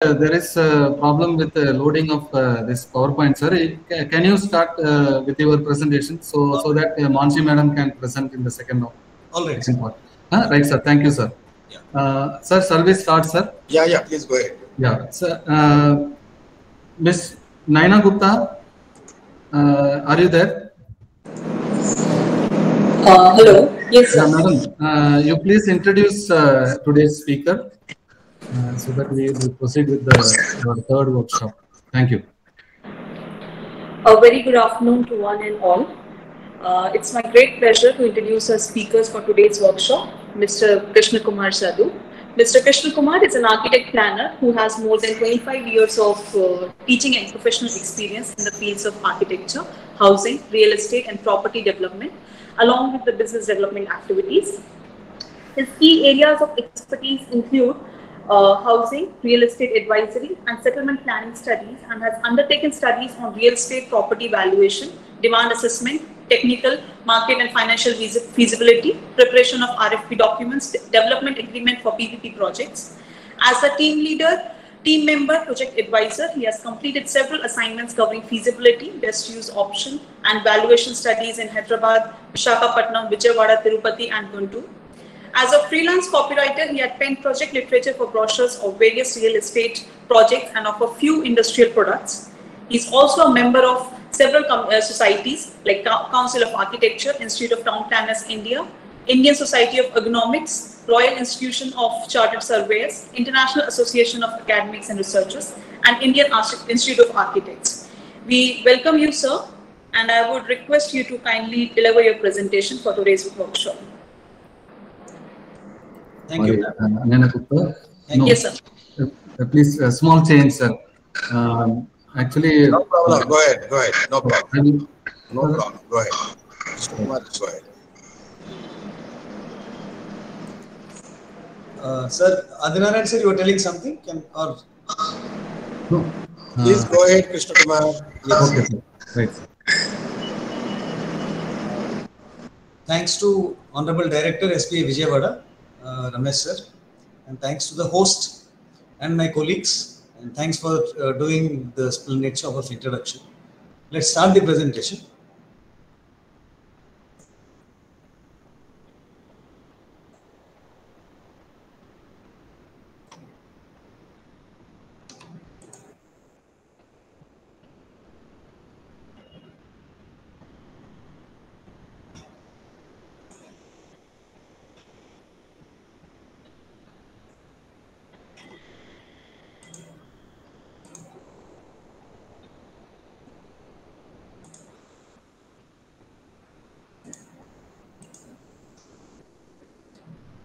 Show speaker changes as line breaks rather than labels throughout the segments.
there is a problem with the loading of this PowerPoint, sir. Can you start with your presentation so that Mansi Madam can present in the second part?
All right.
Second part. Right, sir. Thank you, sir.
Yeah.
Sir, service start, sir.
Yeah. Please go ahead.
Yeah, sir. Miss Naina Gupta, are you there?
Hello. Yes, sir.
Madam, you please introduce today's speaker. So that we will proceed with our third workshop. Thank you.
A very good afternoon to one and all. It's my great pleasure to introduce our speakers for today's workshop, Mr. Krishna Kumar Sadhu. Mr. Krishna Kumar is an architect planner who has more than 25 years of teaching and professional experience in the fields of architecture, housing, real estate and property development, along with the business development activities. His key areas of expertise include housing, real estate advisory and settlement planning studies, and has undertaken studies on real estate property valuation, demand assessment, technical, market and financial feasibility, preparation of RFP documents, development agreement for PPP projects. As a team leader, team member, project advisor, he has completed several assignments covering feasibility, best use option and valuation studies in Hyderabad, Visakhapatnam, Vijayawada, Tirupati and Guntur. As a freelance copywriter, he had penned project literature for brochures of various real estate projects and of a few industrial products. He is also a member of several societies like Council of Architecture, Institute of Town Planners India, Indian Society of Ergonomics, Royal Institution of Chartered Surveyors, International Association of Academics and Researchers, and Indian Institute of Architects. We welcome you, sir, and I would request you to kindly deliver your presentation for today's workshop.
Thank you.
Yes, sir.
Please, small change, sir. Actually,
no problem. Go ahead. No problem. No problem. Go ahead. Mr. Kumar, go ahead. Sir, Adinarayan sir, you were telling something?
No.
Please go ahead, Krishna Kumar.
Yes. Okay, sir. Right.
Thanks to Honorable Director SPAV Vijayawada, Ramesh sir, and thanks to the host and my colleagues, and thanks for doing the splendid job of introduction. Let's start the presentation.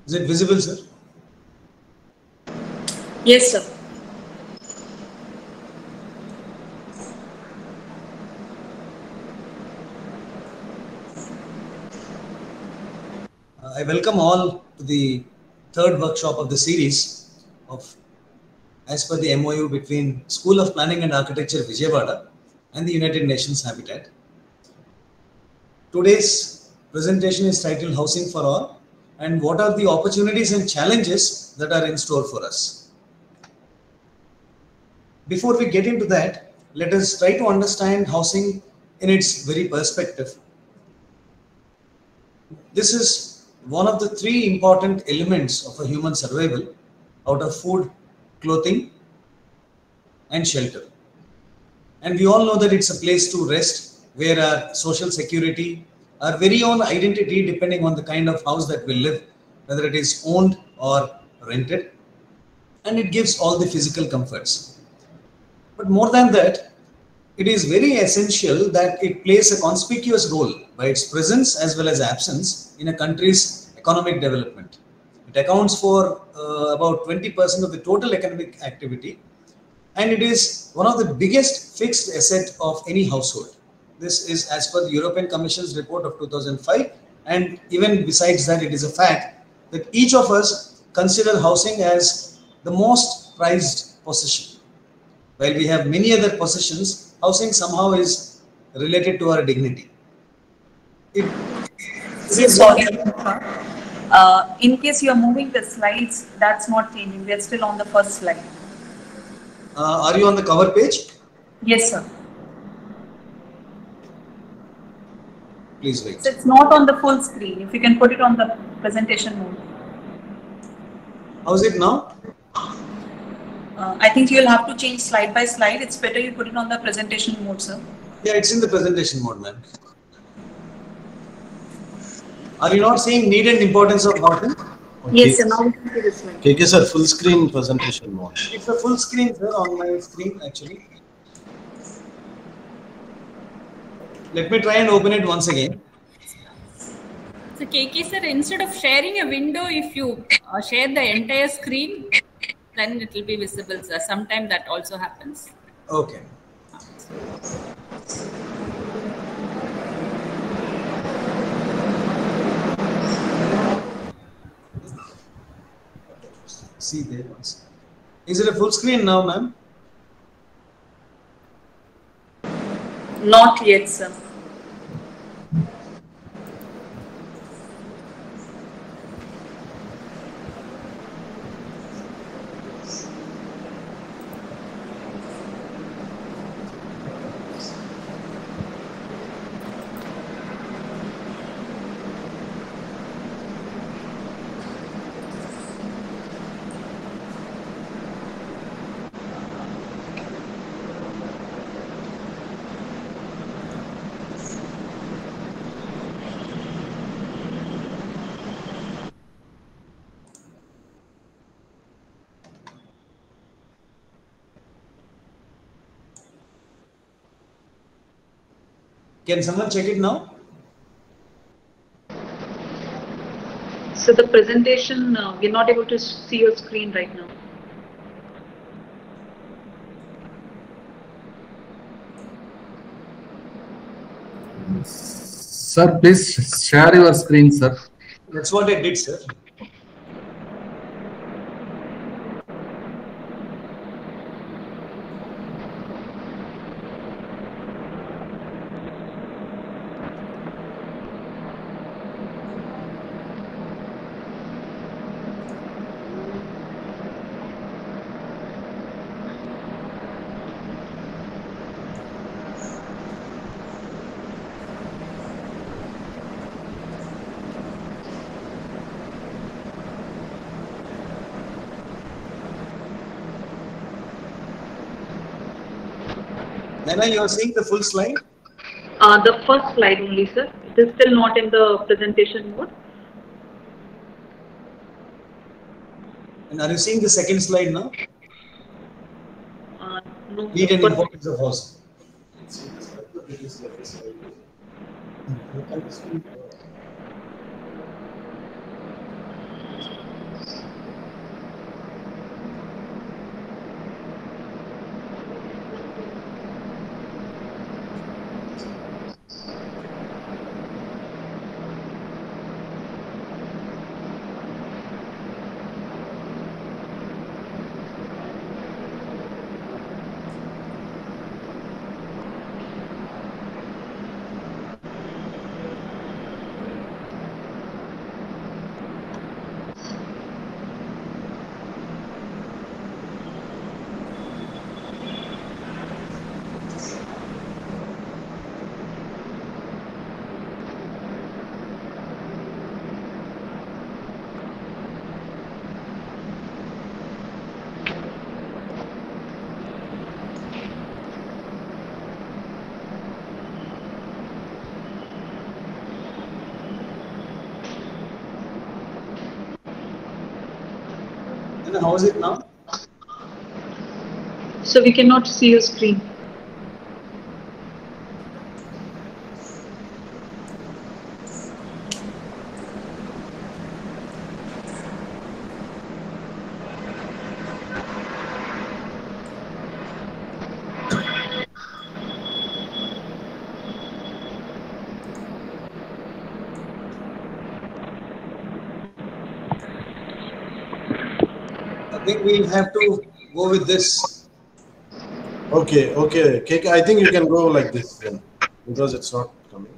Is it visible, sir?
Yes, sir.
I welcome all to the third workshop of the series of as per the MOU between School of Planning and Architecture Vijayawada and the United Nations Habitat. Today's presentation is titled Housing for All, and what are the opportunities and challenges that are in store for us. Before we get into that, let us try to understand housing in its very perspective. This is one of the three important elements of a human survival out of food, clothing, and shelter. And we all know that it's a place to rest, where our social security, our very own identity, depending on the kind of house that we live, whether it is owned or rented, and it gives all the physical comforts. But more than that, it is very essential that it plays a conspicuous role by its presence as well as absence in a country's economic development. It accounts for about 20% of the total economic activity, and it is one of the biggest fixed asset of any household. This is as per the European Commission's report of 2005, and even besides that, it is a fact that each of us consider housing as the most prized possession. While we have many other possessions, housing somehow is related to our dignity.
Sorry. In case you are moving the slides, that's not changing. We are still on the first slide.
Are you on the cover page?
Yes, sir.
Please wait.
So it's not on the full screen. If you can put it on the presentation mode.
How's it now?
I think you'll have to change slide by slide. It's better you put it on the presentation mode, sir.
Yeah, it's in the presentation mode, man. Are you not seeing need and importance of Horton?
Yes, sir. Now we can see this slide.
Okay, sir, full screen presentation mode.
It's a full screen, sir, on my screen actually. Let me try and open it once again.
So KK sir, instead of sharing a window, if you share the entire screen, then it will be visible, sir. Sometimes that also happens.
Okay. See there once. Is it a full screen now, ma'am?
Not yet, sir.
Can someone check it now?
So the presentation, we're not able to see your screen right now.
Sir, please share your screen, sir.
That's what I did, sir. Nana, you are seeing the full slide?
The first slide only, sir. It is still not in the presentation mode.
And are you seeing the second slide now?
No.
Need and importance of house. And how is it now?
So we cannot see your screen.
I think we'll have to go with this.
Okay, okay. KK, I think you can go like this then, because it's not coming.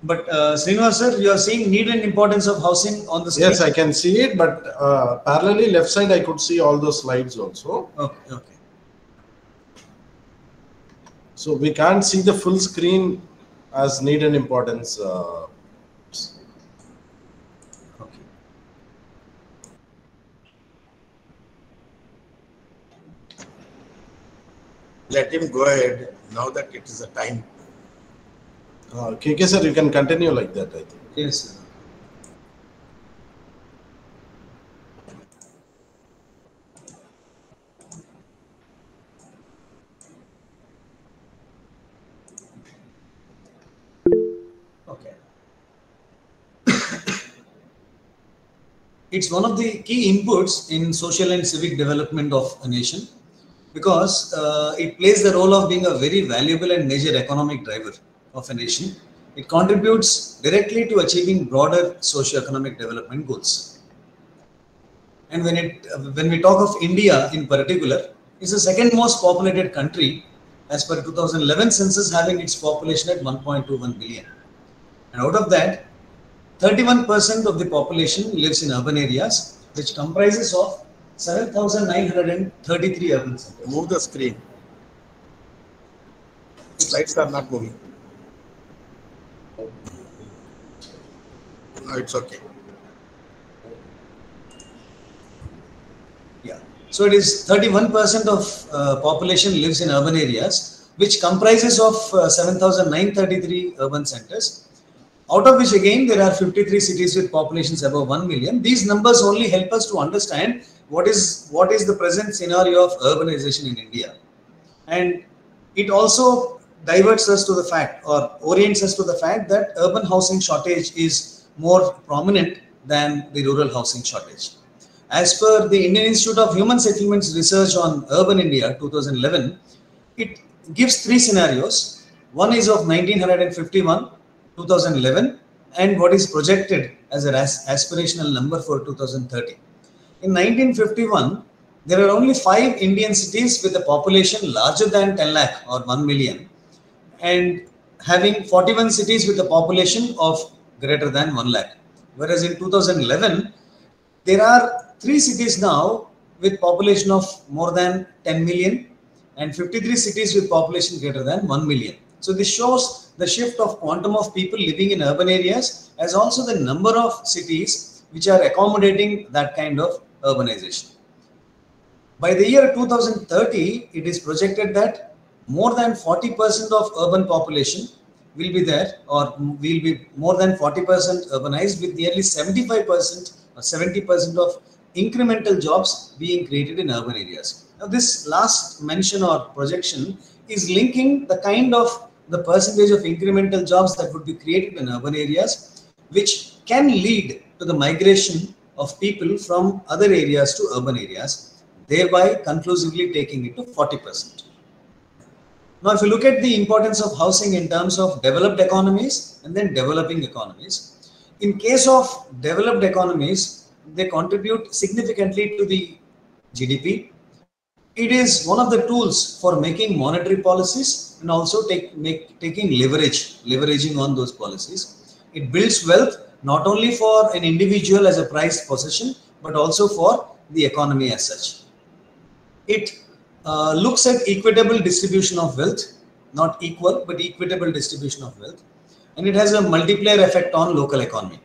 But Srinivas sir, you are seeing need and importance of housing on the screen?
Yes, I can see it, but parallelly left side I could see all those slides also.
Okay, okay.
So we can't see the full screen as need and importance.
Okay.
Let him go ahead now that it is a time.
KK sir, you can continue like that, I think.
Yes, sir. Okay. It's one of the key inputs in social and civic development of a nation because it plays the role of being a very valuable and major economic driver of a nation. It contributes directly to achieving broader socio-economic development goals. And when we talk of India in particular, it's the second most populated country as per 2011 census, having its population at 1.21 billion. And out of that, 31% of the population lives in urban areas, which comprises of 7,933 urban centers.
Move the screen. Slides are not moving. No, it's okay.
Yeah. So it is 31% of population lives in urban areas, which comprises of 7,933 urban centers. Out of which again, there are 53 cities with populations above 1 million. These numbers only help us to understand what is the present scenario of urbanization in India. And it also diverts us to the fact or orients us to the fact that urban housing shortage is more prominent than the rural housing shortage. As per the Indian Institute of Human Settlements research on urban India 2011, it gives three scenarios. One is of 1951, 2011, and what is projected as an aspirational number for 2030. In 1951, there are only 5 Indian cities with a population larger than 10 lakh or 1 million and having 41 cities with a population of greater than 1 lakh. Whereas in 2011, there are 3 cities now with population of more than 10 million and 53 cities with population greater than 1 million. So this shows the shift of quantum of people living in urban areas as also the number of cities which are accommodating that kind of urbanization. By the year 2030, it is projected that more than 40% of urban population will be there or will be more than 40% urbanized with nearly 75% or 70% of incremental jobs being created in urban areas. Now this last mention or projection is linking the kind of the percentage of incremental jobs that would be created in urban areas, which can lead to the migration of people from other areas to urban areas, thereby conclusively taking it to 40%. Now, if you look at the importance of housing in terms of developed economies and then developing economies, in case of developed economies, they contribute significantly to the GDP. It is one of the tools for making monetary policies and also taking leveraging on those policies. It builds wealth not only for an individual as a prized possession, but also for the economy as such. It looks at equitable distribution of wealth, not equal, but equitable distribution of wealth. And it has a multiplier effect on local economy.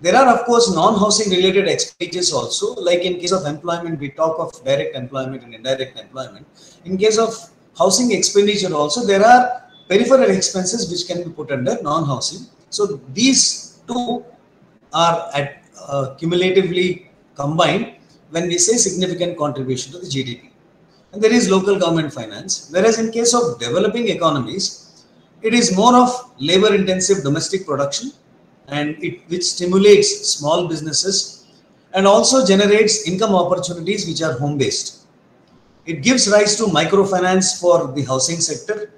There are, of course, non-housing related expenditures also, like in case of employment, we talk of direct employment and indirect employment. In case of housing expenditure also, there are peripheral expenses which can be put under non-housing. So these two are cumulatively combined when we say significant contribution to the GDP. And there is local government finance. Whereas in case of developing economies, it is more of labor intensive domestic production and which stimulates small businesses and also generates income opportunities which are home based. It gives rise to microfinance for the housing sector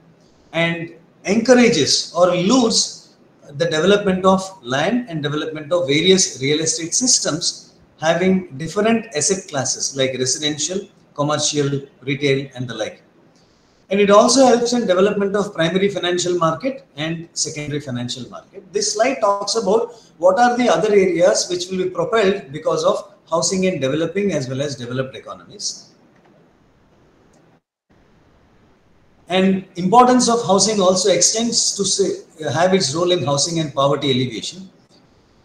and encourages or lures the development of land and development of various real estate systems having different asset classes like residential, commercial, retail and the like. And it also helps in development of primary financial market and secondary financial market. This slide talks about what are the other areas which will be propelled because of housing in developing as well as developed economies. And importance of housing also extends to have its role in housing and poverty alleviation.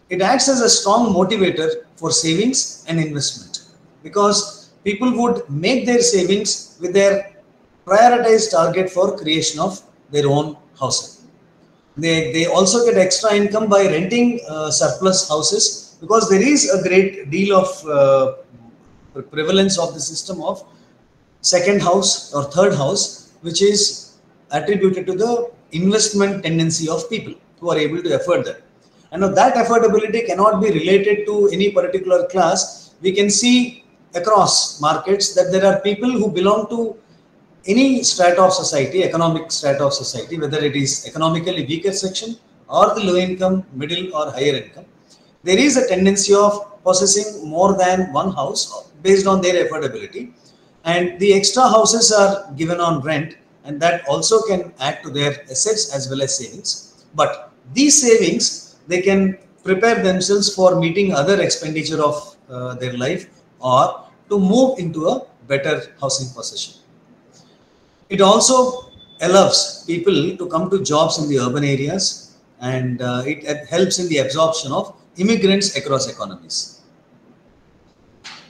It acts as a strong motivator for savings and investment, because people would make their savings with their prioritized target for creation of their own housing. They also get extra income by renting surplus houses, because there is a great deal of prevalence of the system of second house or third house, which is attributed to the investment tendency of people who are able to afford that. And that affordability cannot be related to any particular class. We can see across markets that there are people who belong to any strata of society, economic strata of society, whether it is economically weaker section or the low income, middle or higher income. There is a tendency of possessing more than one house based on their affordability, and the extra houses are given on rent, and that also can add to their assets as well as savings. But these savings, they can prepare themselves for meeting other expenditure of their life, or to move into a better housing position. It also allows people to come to jobs in the urban areas, and it helps in the absorption of immigrants across economies.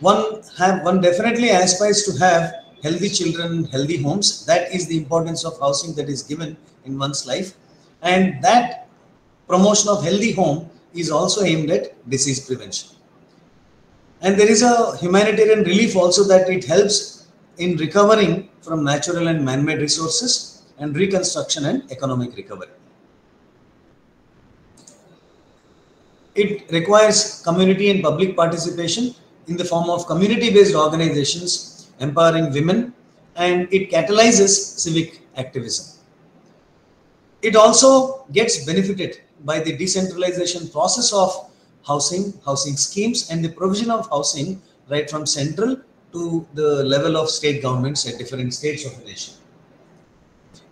One definitely aspires to have healthy children, healthy homes. That is the importance of housing that is given in one's life, and that promotion of healthy home is also aimed at disease prevention. And there is a humanitarian relief also, that it helps in recovering from natural and man-made resources and reconstruction and economic recovery. It requires community and public participation in the form of community-based organizations empowering women, and it catalyzes civic activism. It also gets benefited by the decentralization process of housing schemes, and the provision of housing right from central to the level of state governments at different states of the nation.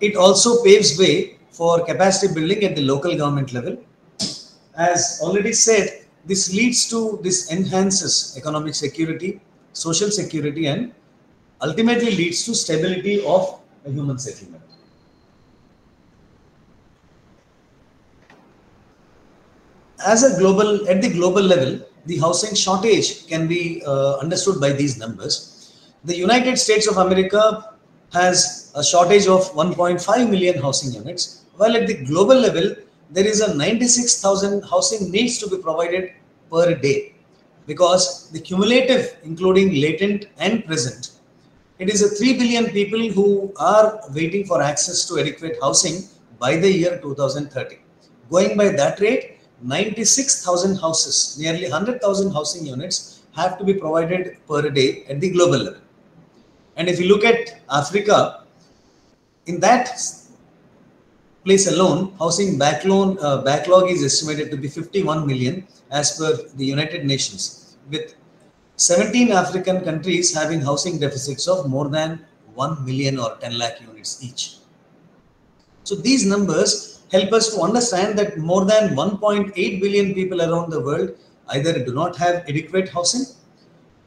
It also paves way for capacity building at the local government level. As already said, this enhances economic security, social security, and ultimately leads to stability of a human settlement. At the global level, the housing shortage can be understood by these numbers. The United States of America has a shortage of 1.5 million housing units, while at the global level, there is a 96,000 housing needs to be provided per day, because the cumulative, including latent and present, it is a 3 billion people who are waiting for access to adequate housing by the year 2030. Going by that rate, 96,000 houses, nearly 100,000 housing units have to be provided per day at the global level. And if you look at Africa, in that place alone, housing backlog is estimated to be 51 million as per the United Nations, with 17 African countries having housing deficits of more than 1 million or 10 lakh units each. So these numbers help us to understand that more than 1.8 billion people around the world either do not have adequate housing,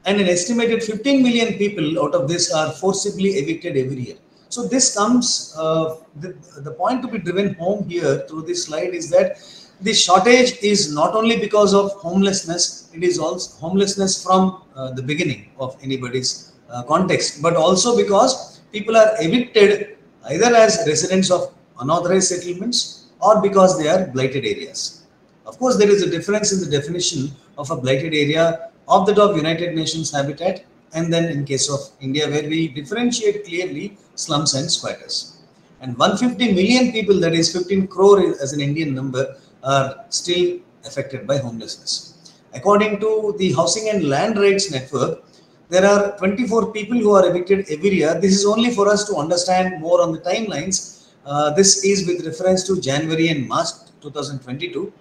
and an estimated 15 million people out of this are forcibly evicted every year. So this comes, the point to be driven home here through this slide is that the shortage is not only because of homelessness, it is also homelessness from the beginning of anybody's context, but also because people are evicted either as residents of unauthorized settlements or because they are blighted areas. Of course, there is a difference in the definition of a blighted area of the United Nations Habitat, and then in case of India, where we differentiate clearly slums and squatters. And 150 million people, that is 15 crore as an Indian number, are still affected by homelessness. According to the Housing and Land Rights Network, there are 24 people who are evicted every year. This is only for us to understand more on the timelines. This is with reference to January and March 2022,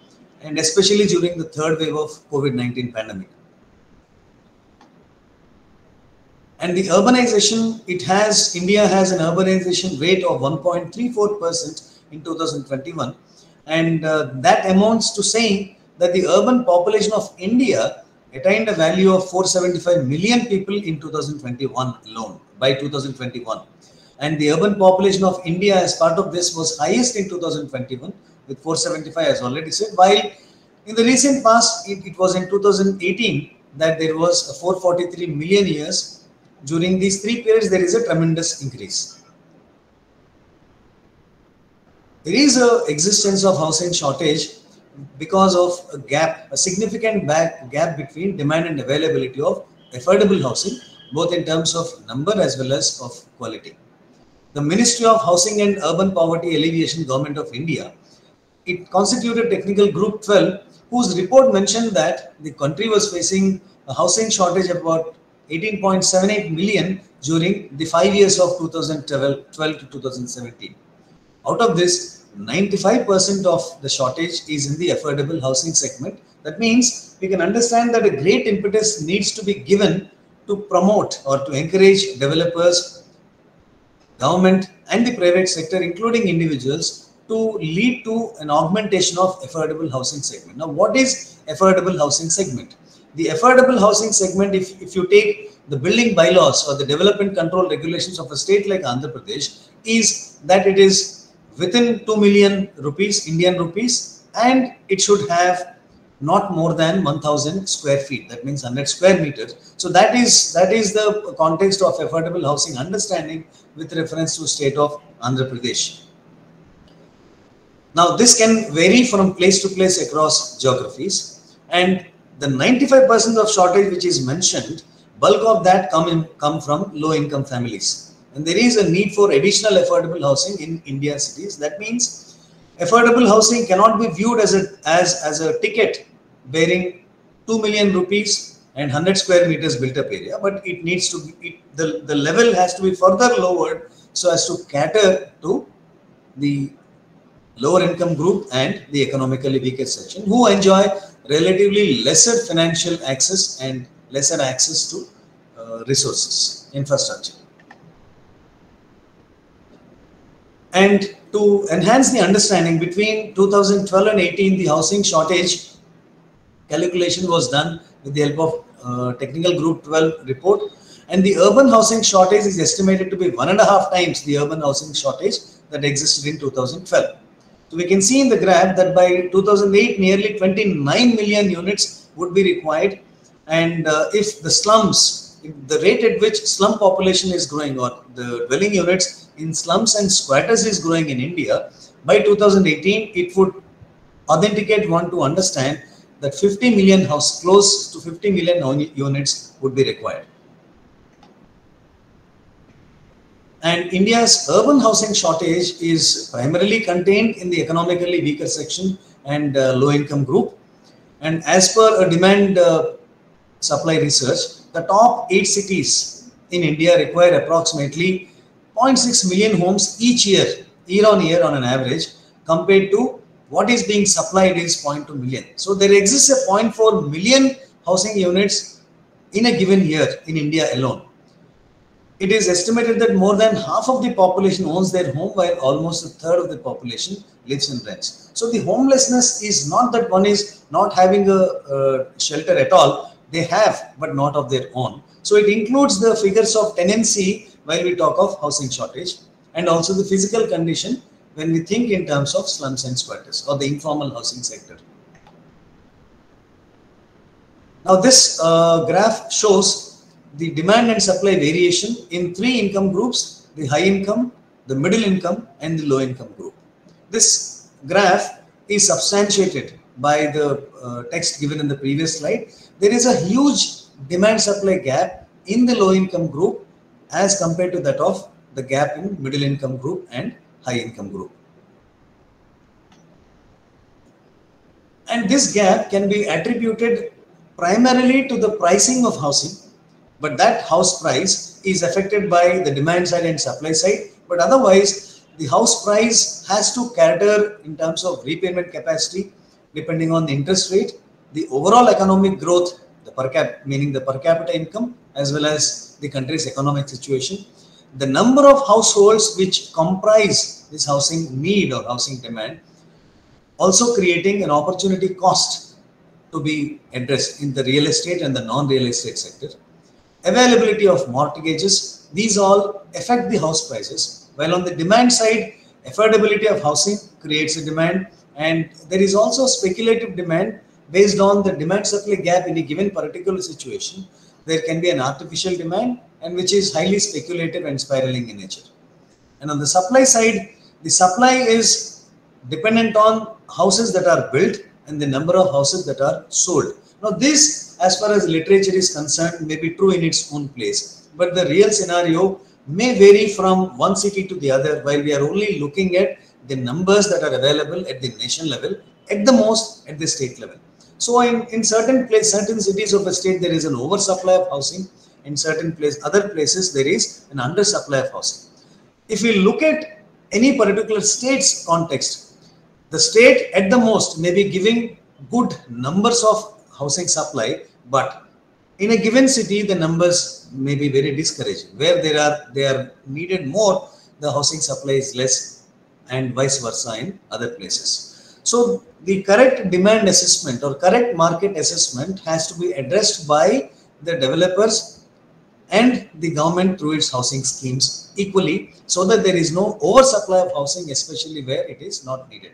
and especially during the third wave of COVID-19 pandemic. And the urbanization, India has an urbanization rate of 1.34% in 2021. And that amounts to saying that the urban population of India attained a value of 475 million people in 2021 alone, by 2021. And the urban population of India as part of this was highest in 2021 with 475, as already said, while in the recent past, it was in 2018 that there was 443 million years. During these 3 periods, there is a tremendous increase. There is an existence of housing shortage because of a significant gap between demand and availability of affordable housing, both in terms of number as well as of quality. The Ministry of Housing and Urban Poverty Alleviation, Government of India, it constituted Technical Group 12, whose report mentioned that the country was facing a housing shortage of about 18.78 million during the 5 years of 2012 to 2017. Out of this, 95% of the shortage is in the affordable housing segment. That means we can understand that a great impetus needs to be given to promote or to encourage developers, government and the private sector, including individuals, to lead to an augmentation of affordable housing segment. Now, what is affordable housing segment? The affordable housing segment, if you take the building bylaws or the development control regulations of a state like Andhra Pradesh, is that it is within 2 million rupees, Indian rupees, and it should have not more than 1000 square feet. That means 100 square meters. So that is the context of affordable housing understanding with reference to state of Andhra Pradesh. Now, this can vary from place to place across geographies, and the 95% of shortage which is mentioned, bulk of that come from low-income families. And there is a need for additional affordable housing in India cities. That means affordable housing cannot be viewed as a ticket bearing 2 million rupees and 100 square meters built up area, but it needs to be, the level has to be further lowered so as to cater to the lower income group and the economically weaker section who enjoy relatively lesser financial access and lesser access to resources, infrastructure. And to enhance the understanding, between 2012 and 18, the housing shortage calculation was done with the help of Technical Group 12 report. And the urban housing shortage is estimated to be 1.5 times the urban housing shortage that existed in 2012. So we can see in the graph that by 2008, nearly 29 million units would be required. And if the slums, the rate at which slum population is growing, or the dwelling units in slums and squatters is growing in India, by 2018, it would authenticate one to understand that 50 million close to 50 million units would be required. And India's urban housing shortage is primarily contained in the economically weaker section and low-income group. And as per a demand supply research, the top 8 cities in India require approximately 0.6 million homes each year on year on an average, compared to what is being supplied is 0.2 million. So there exists a 0.4 million housing units in a given year in India alone. It is estimated that more than half of the population owns their home, while almost a third of the population lives in rents. So the homelessness is not that one is not having a shelter at all. They have, but not of their own. So it includes the figures of tenancy while we talk of housing shortage, and also the physical condition when we think in terms of slums and squatters or the informal housing sector. Now this graph shows the demand and supply variation in 3 income groups: the high income, the middle income, and the low income group. This graph is substantiated by the text given in the previous slide. There is a huge demand supply gap in the low income group as compared to that of the gap in middle income group and high income group. And this gap can be attributed primarily to the pricing of housing, but that house price is affected by the demand side and supply side. But otherwise, the house price has to cater in terms of repayment capacity, depending on the interest rate, the overall economic growth, the per capita income, as well as the country's economic situation. The number of households which comprise this housing need or housing demand, also creating an opportunity cost to be addressed in the real estate and the non-real estate sector. Availability of mortgages, these all affect the house prices. While on the demand side, affordability of housing creates a demand, and there is also speculative demand based on the demand supply gap in a given particular situation. There can be an artificial demand, and which is highly speculative and spiraling in nature. And on the supply side, the supply is dependent on houses that are built and the number of houses that are sold. Now this, as far as literature is concerned, may be true in its own place, but the real scenario may vary from one city to the other, while we are only looking at the numbers that are available at the nation level, at the most at the state level. So in certain cities of a state, there is an oversupply of housing. In certain other places, there is an undersupply of housing. If we look at any particular state's context, the state at the most may be giving good numbers of housing supply, but in a given city, the numbers may be very discouraging. Where they are needed more, the housing supply is less, and vice versa in other places. So the correct demand assessment or correct market assessment has to be addressed by the developers and the government through its housing schemes equally, so that there is no oversupply of housing, especially where it is not needed.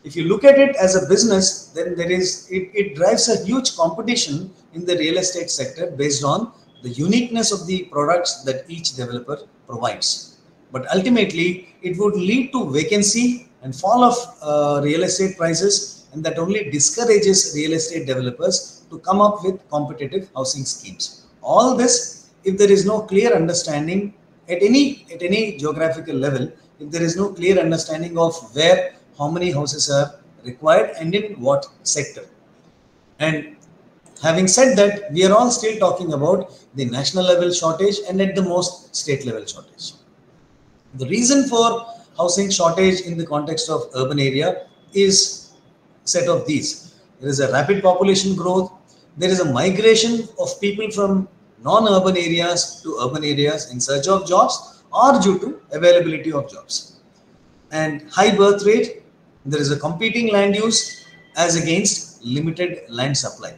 If you look at it as a business, then it drives a huge competition in the real estate sector based on the uniqueness of the products that each developer provides. But ultimately, it would lead to vacancy and fall of real estate prices, and that only discourages real estate developers to come up with competitive housing schemes. All this, if there is no clear understanding at any geographical level, if there is no clear understanding of where how many houses are required and in what sector. And having said that, we are all still talking about the national level shortage and at the most state level shortage. The reason for housing shortage in the context of urban area is set of these. There is a rapid population growth. There is a migration of people from non-urban areas to urban areas in search of jobs or due to availability of jobs. And high birth rate. There is a competing land use as against limited land supply.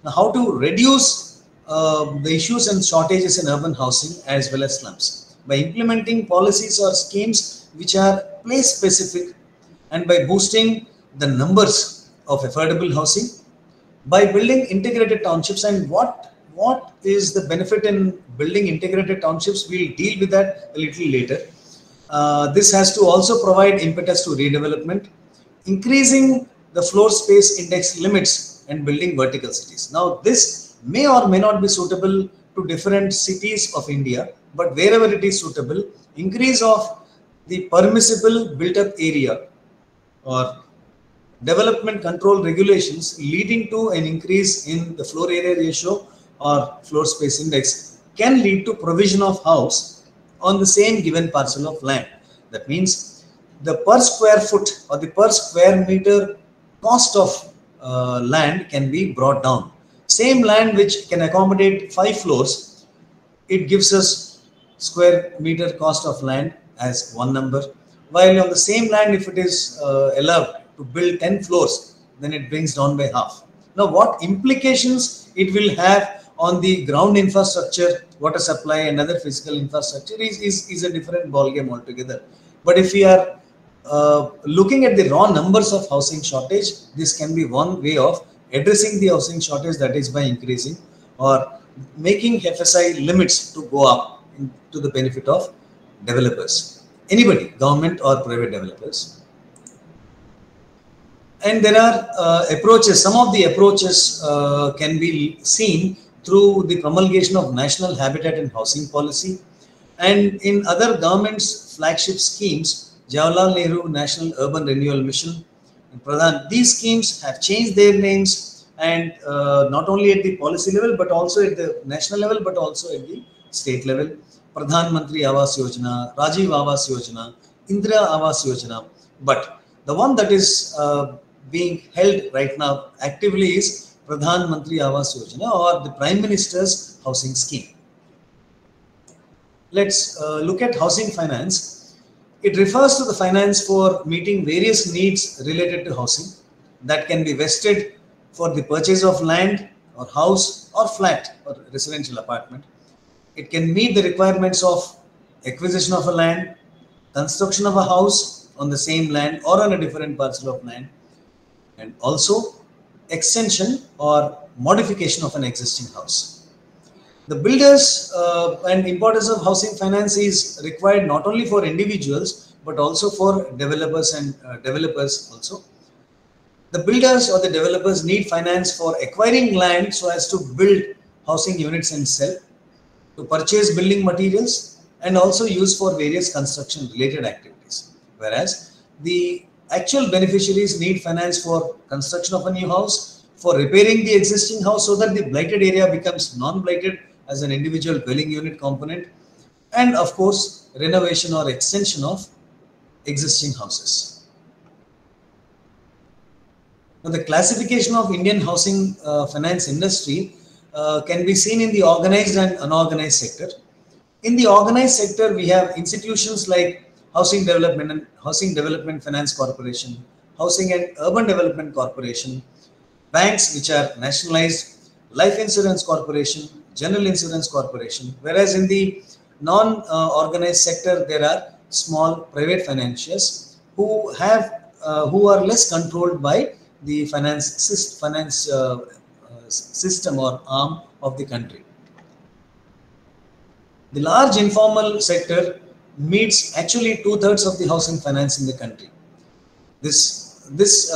Now, how to reduce the issues and shortages in urban housing as well as slums? By implementing policies or schemes which are place specific, and by boosting the numbers of affordable housing, by building integrated townships. And what is the benefit in building integrated townships? We'll deal with that a little later. This has to also provide impetus to redevelopment, increasing the floor space index limits and building vertical cities. Now, this may or may not be suitable to different cities of India, but wherever it is suitable, increase of the permissible built-up area or development control regulations leading to an increase in the floor area ratio or floor space index can lead to provision of house on the same given parcel of land. That means the per square foot or the per square meter cost of land can be brought down. Same land which can accommodate 5 floors, it gives us square meter cost of land as one number. While on the same land, if it is allowed to build 10 floors, then it brings down by half. Now, what implications it will have on the ground infrastructure, water supply and other physical infrastructure is a different ballgame altogether. But if we are looking at the raw numbers of housing shortage, this can be one way of addressing the housing shortage, that is by increasing or making FSI limits to go up to the benefit of developers, anybody, government or private developers. And there are approaches. Some of the approaches can be seen through the promulgation of National Habitat and Housing Policy, and in other government's flagship schemes, Jawaharlal Nehru National Urban Renewal Mission and Pradhan. These schemes have changed their names, and not only at the policy level, but also at the national level, but also at the state level. Pradhan Mantri Awas Yojana, Rajiv Awas Yojana, Indira Awas Yojana. But the one that is being held right now actively is Pradhan Mantri Awas Yojana, or the Prime Minister's housing scheme. Let's look at housing finance. It refers to the finance for meeting various needs related to housing that can be vested for the purchase of land or house or flat or residential apartment. It can meet the requirements of acquisition of a land, construction of a house on the same land or on a different parcel of land, and also extension or modification of an existing house. The builders and importance of housing finance is required not only for individuals but also for developers and developers also. The builders or the developers need finance for acquiring land so as to build housing units and sell, to purchase building materials, and also use for various construction related activities. Whereas the actual beneficiaries need finance for construction of a new house, for repairing the existing house so that the blighted area becomes non-blighted as an individual dwelling unit component, and of course renovation or extension of existing houses. Now, the classification of Indian housing finance industry can be seen in the organized and unorganized sector. In the organized sector, we have institutions like Housing Development Finance Corporation, Housing and Urban Development Corporation, banks which are nationalized, Life Insurance Corporation, General Insurance Corporation. Whereas in the non-organized sector, there are small private financiers who are less controlled by the finance system or arm of the country. The large informal sector meets actually 2/3 of the housing finance in the country. This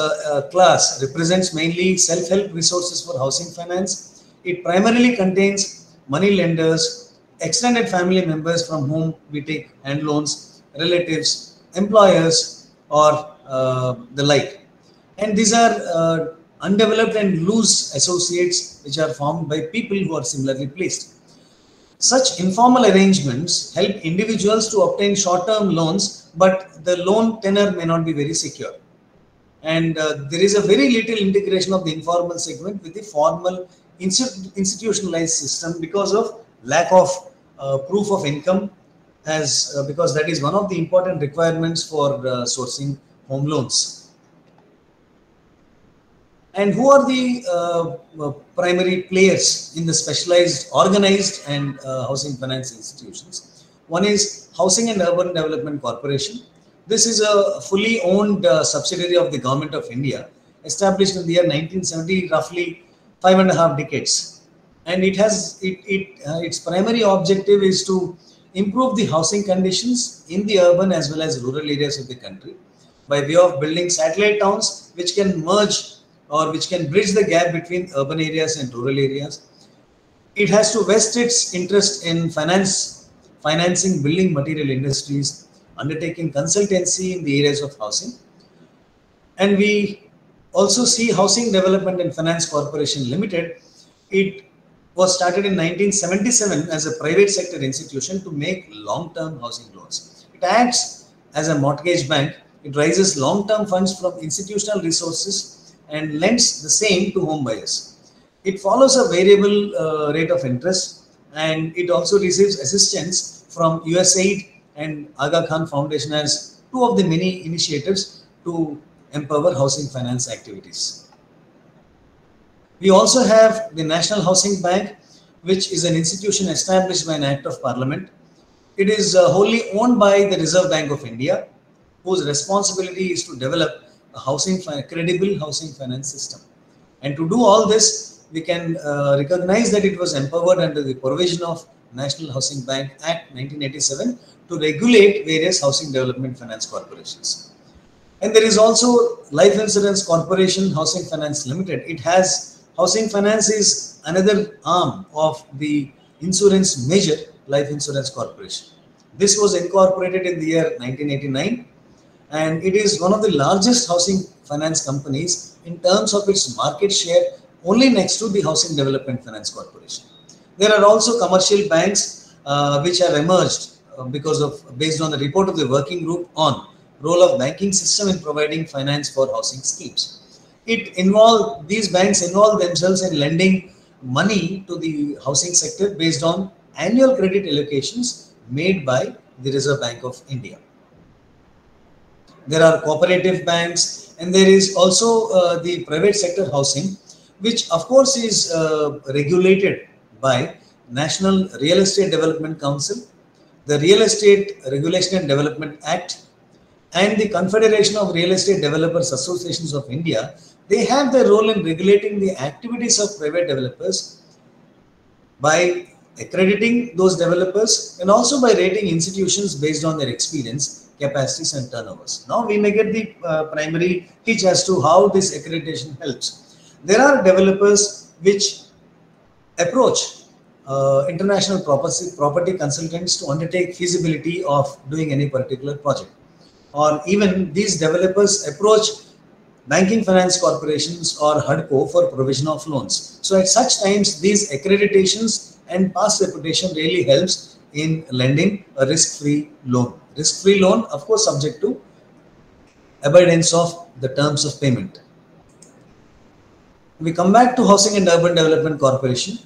class represents mainly self-help resources for housing finance. It primarily contains money lenders, extended family members from whom we take hand loans, relatives, employers, or the like. And these are undeveloped and loose associates which are formed by people who are similarly placed. Such informal arrangements help individuals to obtain short-term loans, but the loan tenor may not be very secure. And there is a very little integration of the informal segment with the formal institutionalized system because of lack of proof of income, because that is one of the important requirements for sourcing home loans. And who are the primary players in the specialized, organized and housing finance institutions? One is Housing and Urban Development Corporation. This is a fully owned subsidiary of the Government of India, established in the year 1970, roughly 5.5 decades. And its primary objective is to improve the housing conditions in the urban as well as rural areas of the country by way of building satellite towns which can merge or which can bridge the gap between urban areas and rural areas. It has to vest its interest in financing building material industries, undertaking consultancy in the areas of housing. And we also see Housing Development and Finance Corporation Limited. It was started in 1977 as a private sector institution to make long-term housing loans. It acts as a mortgage bank. It raises long-term funds from institutional resources and lends the same to home buyers. It follows a variable rate of interest, and it also receives assistance from USAID and Aga Khan Foundation as two of the many initiatives to empower housing finance activities. We also have the National Housing Bank, which is an institution established by an Act of Parliament. It is wholly owned by the Reserve Bank of India, whose responsibility is to develop a credible housing finance system. And to do all this, we can recognize that it was empowered under the provision of National Housing Bank Act 1987 to regulate various housing development finance corporations. And there is also Life Insurance Corporation Housing Finance Limited. It has housing finance is another arm of the insurance major, Life Insurance Corporation. This was incorporated in the year 1989. And it is one of the largest housing finance companies in terms of its market share, only next to the Housing Development Finance Corporation. There are also commercial banks which have emerged based on the report of the working group on role of banking system in providing finance for housing schemes. These banks involve themselves in lending money to the housing sector based on annual credit allocations made by the Reserve Bank of India. There are cooperative banks, and there is also the private sector housing, which of course is regulated by National Real Estate Development Council, the Real Estate Regulation and Development Act, and the Confederation of Real Estate Developers Associations of India. They have their role in regulating the activities of private developers by accrediting those developers and also by rating institutions based on their experience, capacities and turnovers. Now we may get the primary pitch as to how this accreditation helps. There are developers which approach international property consultants to undertake feasibility of doing any particular project. Or even these developers approach banking finance corporations or HUDCO for provision of loans. So at such times, these accreditations and past reputation really helps in lending a risk-free loan. Risk-free loan, of course, subject to abidance of the terms of payment. We come back to Housing and Urban Development Corporation.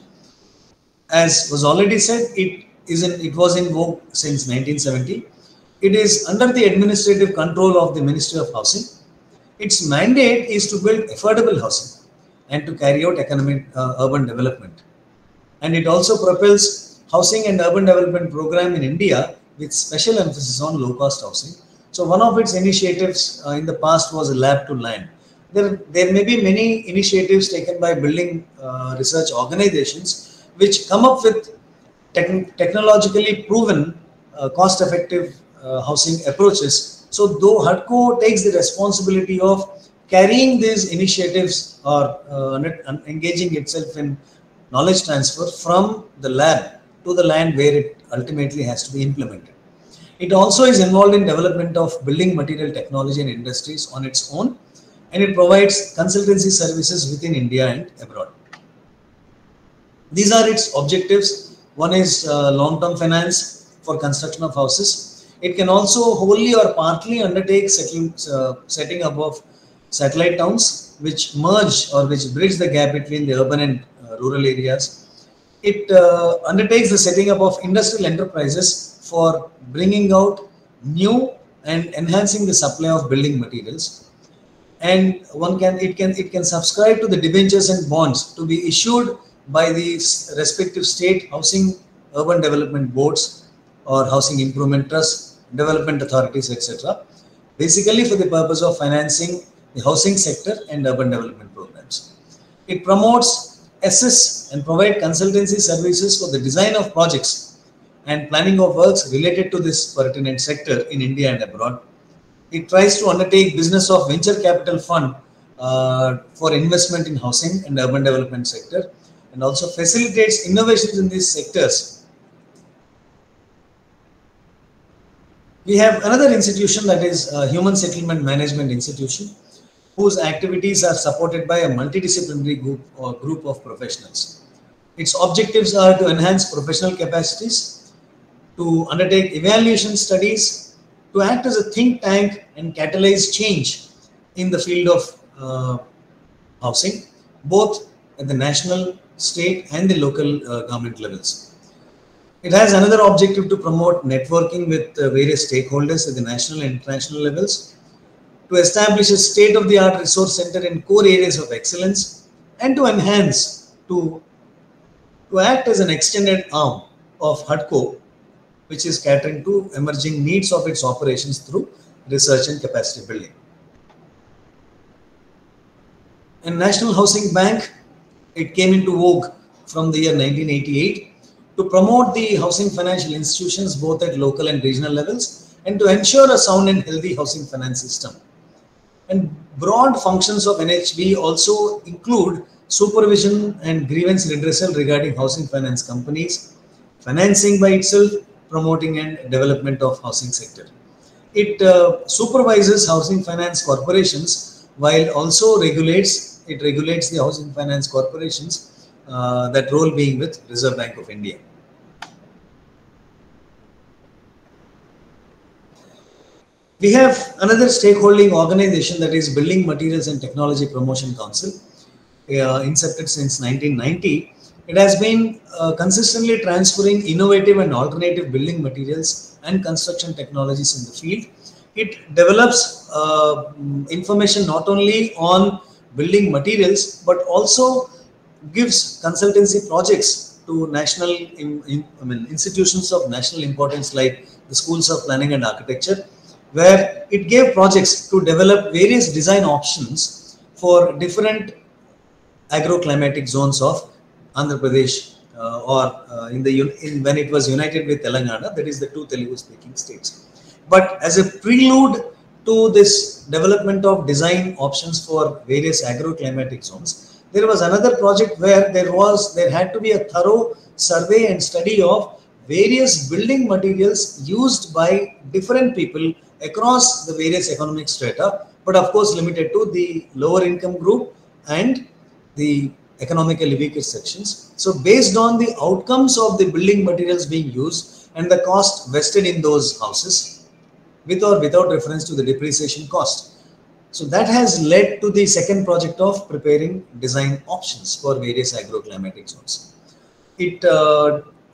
As was already said, it was in vogue since 1970. It is under the administrative control of the Ministry of Housing. Its mandate is to build affordable housing and to carry out economic urban development. And it also propels housing and urban development program in India with special emphasis on low-cost housing. So one of its initiatives in the past was a lab to land. There may be many initiatives taken by building research organizations which come up with technologically proven cost-effective housing approaches. So though HUDCO takes the responsibility of carrying these initiatives or engaging itself in knowledge transfer from the lab to the land where it ultimately has to be implemented. It also is involved in development of building material technology and industries on its own, and it provides consultancy services within India and abroad. These are its objectives. One is long-term finance for construction of houses. It can also wholly or partly undertake setting up of satellite towns which merge or which bridge the gap between the urban and rural areas. It undertakes the setting up of industrial enterprises for bringing out new and enhancing the supply of building materials. And it can subscribe to the debentures and bonds to be issued by the respective state housing urban development boards or housing improvement trusts, development authorities, etc. Basically for the purpose of financing the housing sector and urban development programs. It promotes, assess and provide consultancy services for the design of projects and planning of works related to this pertinent sector in India and abroad. It tries to undertake business of venture capital fund for investment in housing and urban development sector, and also facilitates innovations in these sectors. We have another institution, that is Human Settlement Management Institution, whose activities are supported by a multidisciplinary group of professionals. Its objectives are to enhance professional capacities, to undertake evaluation studies, to act as a think tank and catalyze change in the field of housing, both at the national, state and the local government levels. It has another objective to promote networking with various stakeholders at the national and international levels, to establish a state-of-the-art resource center in core areas of excellence, and to enhance, to act as an extended arm of HUDCO, which is catering to emerging needs of its operations through research and capacity building. In National Housing Bank, it came into vogue from the year 1988 to promote the housing financial institutions both at local and regional levels, and to ensure a sound and healthy housing finance system. And broad functions of NHB also include supervision and grievance redressal regarding housing finance companies, financing by itself, promoting and development of housing sector. It supervises housing finance corporations while also regulates the housing finance corporations, that role being with Reserve Bank of India. We have another stakeholding organization, that is Building Materials and Technology Promotion Council, incepted since 1990. It has been consistently transferring innovative and alternative building materials and construction technologies in the field. It develops information not only on building materials but also gives consultancy projects to national institutions of national importance like the schools of planning and architecture, where it gave projects to develop various design options for different agroclimatic zones of Andhra Pradesh when it was united with Telangana, that is the two Telugu speaking states. But as a prelude to this development of design options for various agroclimatic zones, there was another project where there had to be a thorough survey and study of various building materials used by different people across the various economic strata, but of course limited to the lower income group and the economically weaker sections. So based on the outcomes of the building materials being used and the cost vested in those houses, with or without reference to the depreciation cost. So that has led to the second project of preparing design options for various agroclimatic zones. It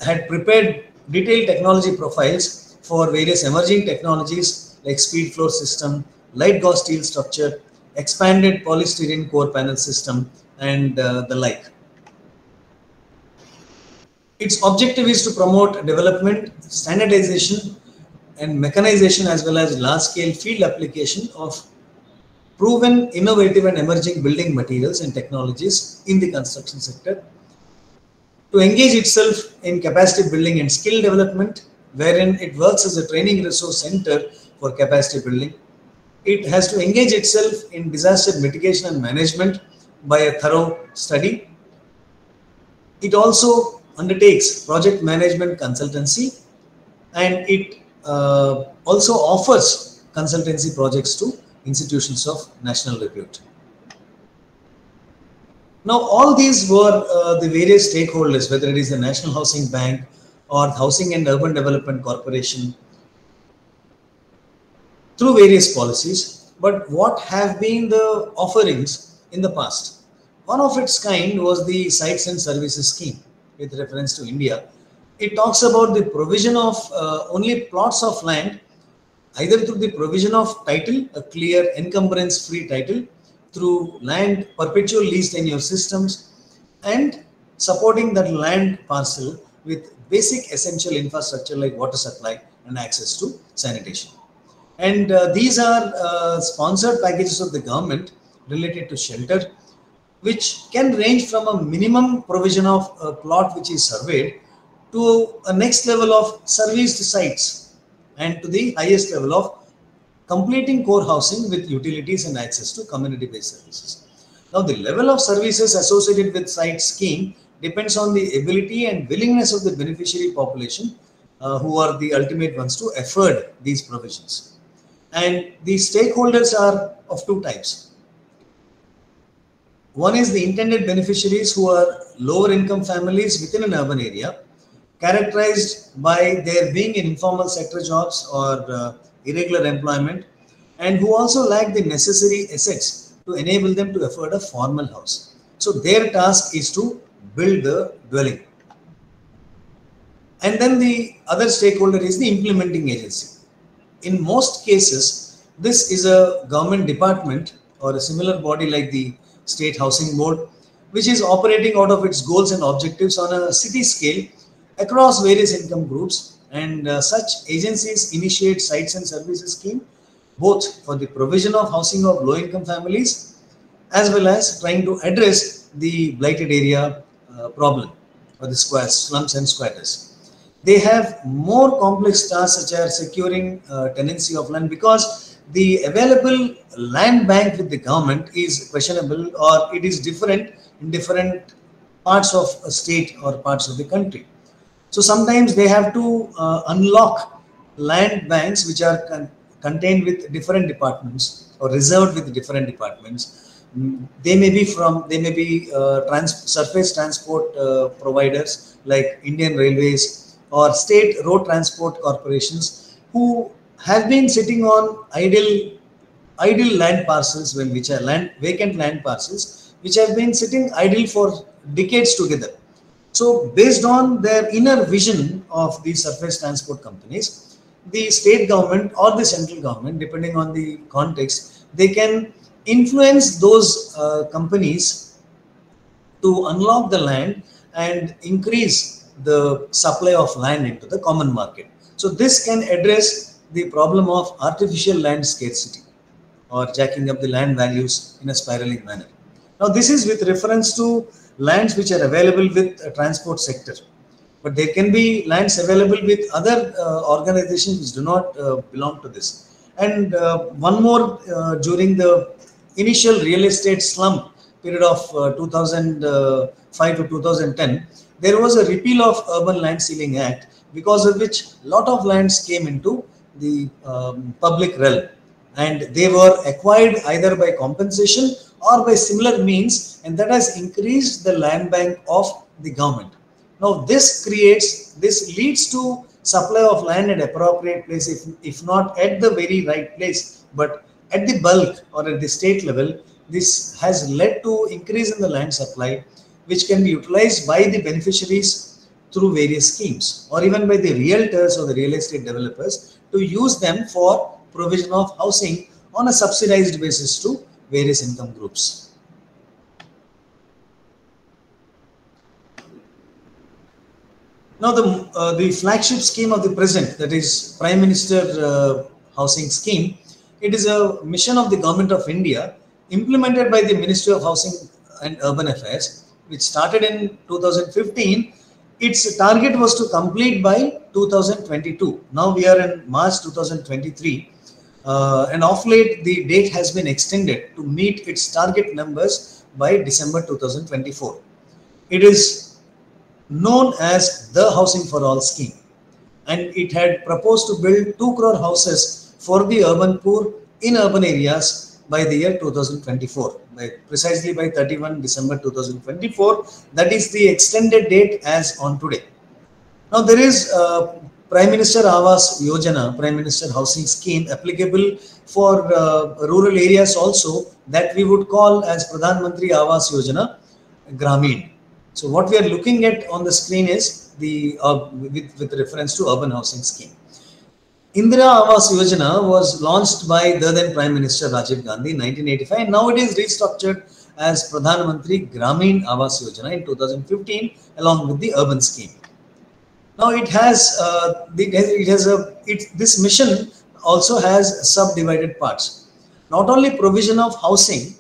had prepared detailed technology profiles for various emerging technologies like speed floor system, light gauze steel structure, expanded polystyrene core panel system, and the like. Its objective is to promote development, standardization, and mechanization as well as large-scale field application of proven, innovative, and emerging building materials and technologies in the construction sector. To engage itself in capacity building and skill development, wherein it works as a training resource center for capacity building. It has to engage itself in disaster mitigation and management by a thorough study. It also undertakes project management consultancy, and it also offers consultancy projects to institutions of national repute. Now, all these were the various stakeholders, whether it is the National Housing Bank or Housing and Urban Development Corporation, through various policies. But what have been the offerings in the past? One of its kind was the Sites and Services Scheme, with reference to India. It talks about the provision of only plots of land, either through the provision of title, a clear encumbrance-free title, through land perpetual lease tenure systems, and supporting that land parcel with basic essential infrastructure like water supply and access to sanitation. And these are sponsored packages of the government related to shelter, which can range from a minimum provision of a plot which is surveyed to a next level of serviced sites, and to the highest level of completing core housing with utilities and access to community-based services. Now, the level of services associated with site scheme depends on the ability and willingness of the beneficiary population, who are the ultimate ones to afford these provisions. And these stakeholders are of two types. One is the intended beneficiaries, who are lower income families within an urban area, characterized by their being in informal sector jobs or irregular employment, and who also lack the necessary assets to enable them to afford a formal house. So their task is to build the dwelling. And then the other stakeholder is the implementing agency. In most cases, this is a government department or a similar body like the State Housing Board, which is operating out of its goals and objectives on a city scale across various income groups. And such agencies initiate sites and services scheme, both for the provision of housing of low income families, as well as trying to address the blighted area problem or the slums and squatters. They have more complex tasks, such as securing tenancy of land, because the available land bank with the government is questionable, or it is different in different parts of a state or parts of the country. So sometimes they have to unlock land banks which are contained with different departments or reserved with different departments. They may be surface transport providers like Indian Railways or state road transport corporations, who have been sitting on idle land parcels, which are vacant land parcels, which have been sitting idle for decades together. So based on their inner vision of the surface transport companies, the state government or the central government, depending on the context, they can influence those companies to unlock the land and increase the supply of land into the common market. So this can address the problem of artificial land scarcity or jacking up the land values in a spiraling manner. Now this is with reference to lands which are available with a transport sector, but there can be lands available with other organizations which do not belong to this. And one more, during the initial real estate slump period of 2005 to 2010, there was a repeal of Urban Land Ceiling Act, because of which a lot of lands came into the public realm, and they were acquired either by compensation or by similar means, and that has increased the land bank of the government. Now this leads to supply of land at appropriate place, if not at the very right place, but at the bulk or at the state level. This has led to increase in the land supply, which can be utilized by the beneficiaries through various schemes, or even by the realtors or the real estate developers to use them for provision of housing on a subsidized basis to various income groups. Now the flagship scheme of the present, that is Prime Minister Housing Scheme, it is a mission of the Government of India implemented by the Ministry of Housing and Urban Affairs, which started in 2015. Its target was to complete by 2022. Now we are in March 2023, and of late the date has been extended to meet its target numbers by December 2024. It is known as the Housing for All scheme, and it had proposed to build 2 crore houses for the urban poor in urban areas by the year 2024, precisely by 31 December 2024. That is the extended date as on today. Now there is Prime Minister Awas Yojana, Prime Minister Housing Scheme, applicable for rural areas also, that we would call as Pradhan Mantri Awas Yojana Gramin. So what we are looking at on the screen is the with reference to urban housing scheme. Indira Awas Yojana was launched by the then Prime Minister Rajiv Gandhi in 1985, and now it is restructured as Pradhan Mantri Gramin Awas Yojana in 2015 along with the urban scheme. Now it has this mission also has subdivided parts. Not only provision of housing,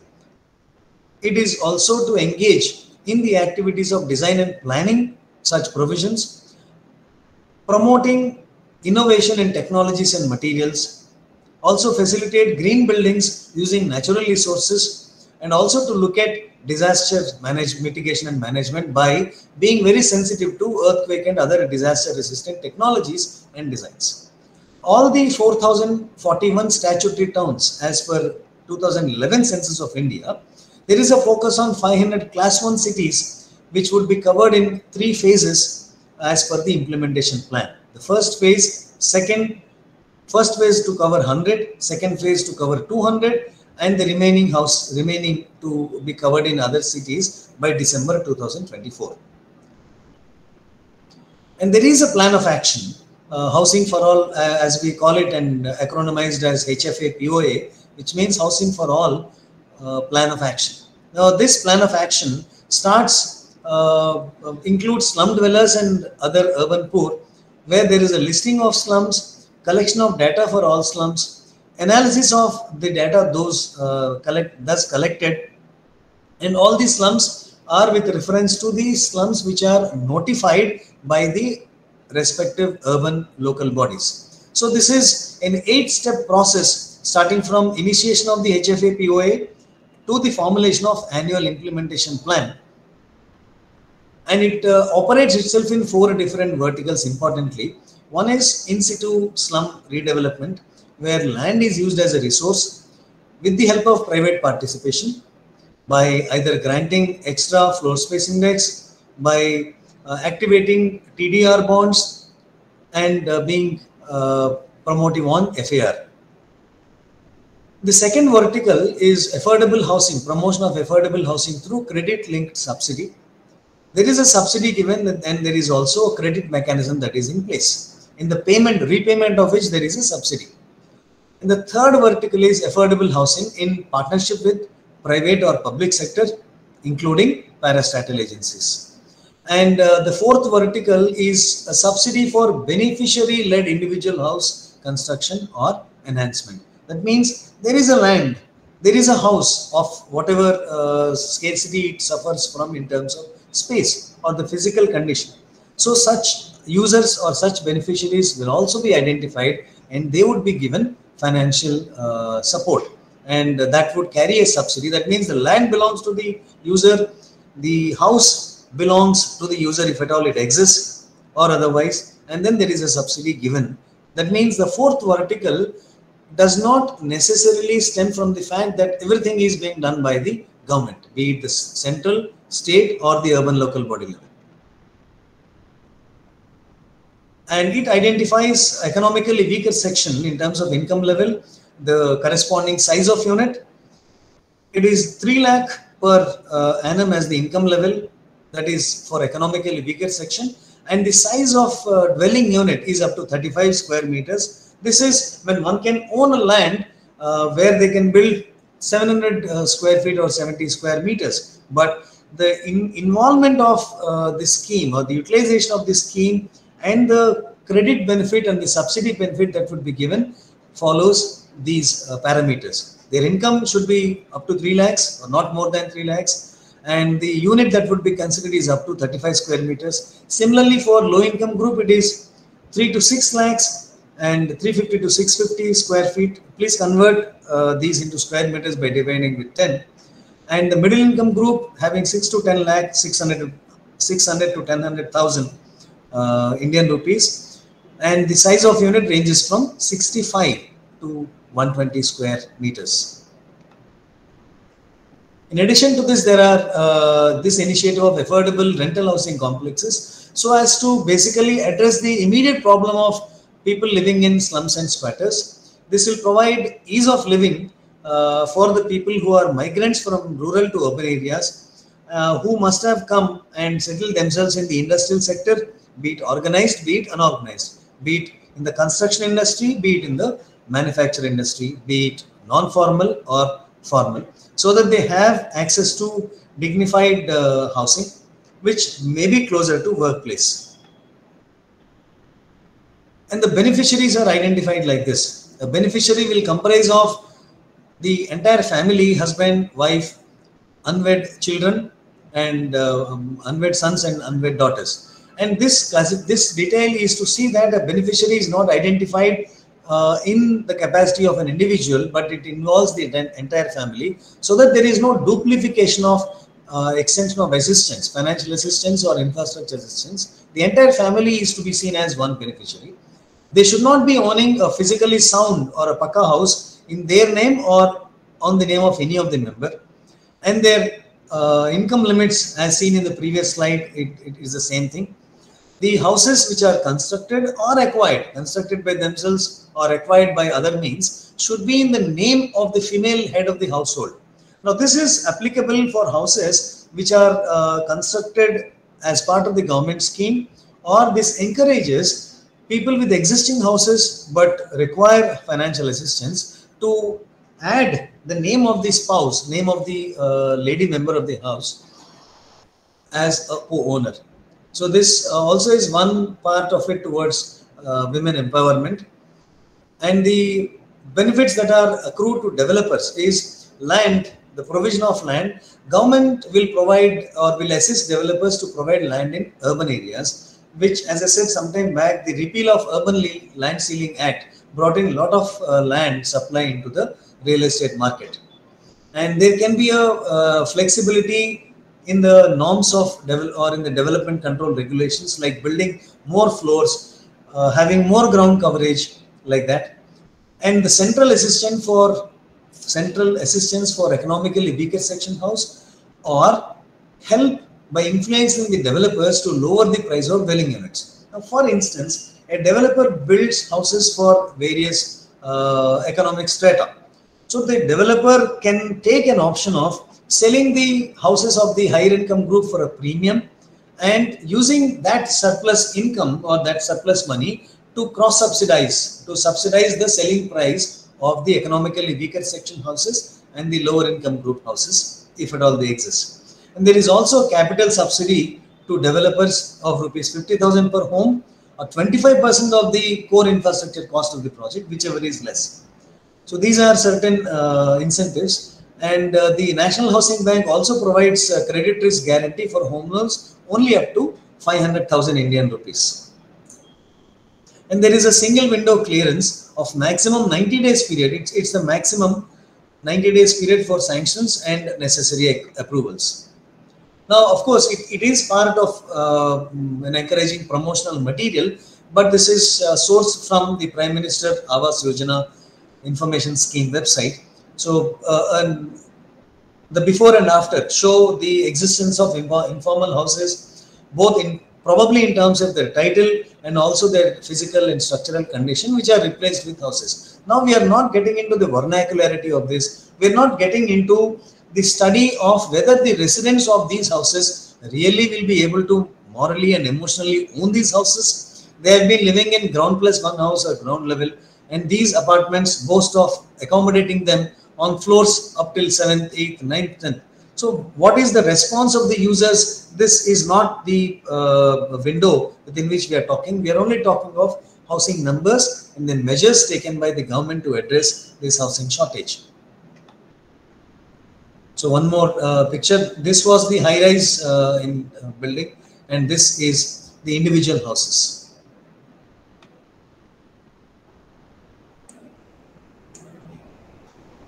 it is also to engage in the activities of design and planning such provisions, promoting innovation in technologies and materials, also facilitate green buildings using natural resources, and also to look at disaster mitigation and management by being very sensitive to earthquake and other disaster resistant technologies and designs. All the 4,041 statutory towns as per 2011 census of India, there is a focus on 500 class 1 cities which would be covered in 3 phases as per the implementation plan. The first phase to cover 100, second phase to cover 200, and the remaining to be covered in other cities by December 2024. And there is a plan of action, Housing for All, as we call it, and acronymized as HFA POA, which means Housing for All plan of action. Now this plan of action includes slum dwellers and other urban poor, where there is a listing of slums, collection of data for all slums, analysis of the data thus collected, and all these slums are with reference to the slums which are notified by the respective urban local bodies. So this is an 8-step process starting from initiation of the HFA POA to the formulation of annual implementation plan. And it operates itself in 4 different verticals importantly. One is in situ slum redevelopment, where land is used as a resource with the help of private participation by either granting extra floor space index, by activating TDR bonds, and promoting on FAR. The second vertical is affordable housing, promotion of affordable housing through credit linked subsidy. there is a subsidy given, and there is also a credit mechanism that is in place, in the repayment of which there is a subsidy. And the third vertical is affordable housing in partnership with private or public sector, including parastatal agencies. And the fourth vertical is a subsidy for beneficiary-led individual house construction or enhancement. That means there is a land, there is a house of whatever scarcity it suffers from in terms of space or the physical condition. So such users or such beneficiaries will also be identified, and they would be given financial support, and that would carry a subsidy. That means the land belongs to the user, the house belongs to the user if at all it exists or otherwise, and then there is a subsidy given. That means the fourth vertical does not necessarily stem from the fact that everything is being done by the government, be it the central, state or the urban local body level. And it identifies economically weaker section in terms of income level, the corresponding size of unit. It is 3 lakh per annum as the income level, that is for economically weaker section, and the size of dwelling unit is up to 35 square meters. This is when one can own a land where they can build 700 square feet or 70 square meters. But the involvement of this scheme or the utilization of this scheme and the credit benefit and the subsidy benefit that would be given follows these parameters. Their income should be up to 3 lakhs or not more than 3 lakhs, and the unit that would be considered is up to 35 square meters. Similarly, for low income group, it is 3 to 6 lakhs and 350 to 650 square feet. Please convert these into square meters by dividing with 10. And the middle income group having 6 to 10 lakh, 600 to 10,000 Indian rupees, and the size of unit ranges from 65 to 120 square meters. In addition to this, there are this initiative of affordable rental housing complexes, so as to basically address the immediate problem of people living in slums and squatters. This will provide ease of living for the people who are migrants from rural to urban areas, who must have come and settled themselves in the industrial sector, be it organized, be it unorganized, be it in the construction industry, be it in the manufacturing industry, be it non-formal or formal, so that they have access to dignified housing, which may be closer to workplace. And the beneficiaries are identified like this. A beneficiary will comprise of the entire family, husband, wife, unwed children, and unwed sons and unwed daughters. And this detail is to see that a beneficiary is not identified in the capacity of an individual, but it involves the entire family, so that there is no duplication of extension of assistance, financial assistance or infrastructure assistance. The entire family is to be seen as one beneficiary. They should not be owning a physically sound or a pakka house in their name or on the name of any of the member. And their income limits, as seen in the previous slide, it is the same thing. The houses which are constructed or acquired, constructed by themselves or acquired by other means, should be in the name of the female head of the household. Now, this is applicable for houses which are constructed as part of the government scheme, or this encourages people with existing houses but require financial assistance to add the name of the spouse, name of the lady member of the house as a co-owner. So this also is one part of it towards women empowerment. And the benefits that are accrued to developers is land, the provision of land. Government will provide or will assist developers to provide land in urban areas, which, as I said sometime back, the repeal of Urban Land Ceiling Act brought in a lot of land supply into the real estate market. And there can be a flexibility in the norms of or in the development control regulations, like building more floors, having more ground coverage, like that. And the central assistance for economically weaker section house, or help by influencing the developers to lower the price of dwelling units. Now, for instance, a developer builds houses for various economic strata. So the developer can take an option of selling the houses of the higher income group for a premium and using that surplus income or that surplus money to subsidize the selling price of the economically weaker section houses and the lower income group houses, if at all they exist. And there is also capital subsidy to developers of rupees 50,000 per home, or 25% of the core infrastructure cost of the project, whichever is less. So these are certain incentives. And the National Housing Bank also provides credit risk guarantee for home loans only up to 500,000 Indian rupees. And there is a single window clearance of maximum 90 days period. It's the maximum 90 days period for sanctions and necessary approvals. Now, of course, it is part of an encouraging promotional material, but this is sourced from the Prime Minister Awas Yojana Information Scheme website. So the before and after show the existence of informal houses, both probably in terms of their title and also their physical and structural condition, which are replaced with houses. Now we are not getting into the vernacularity of this. We are not getting into the study of whether the residents of these houses really will be able to morally and emotionally own these houses. They have been living in ground plus one house or ground level, and these apartments boast of accommodating them on floors up till 7th, 8th, 9th, 10th. So what is the response of the users? This is not the window within which we are talking. We are only talking of housing numbers and then measures taken by the government to address this housing shortage. So one more picture. This was the high-rise in building, and this is the individual houses.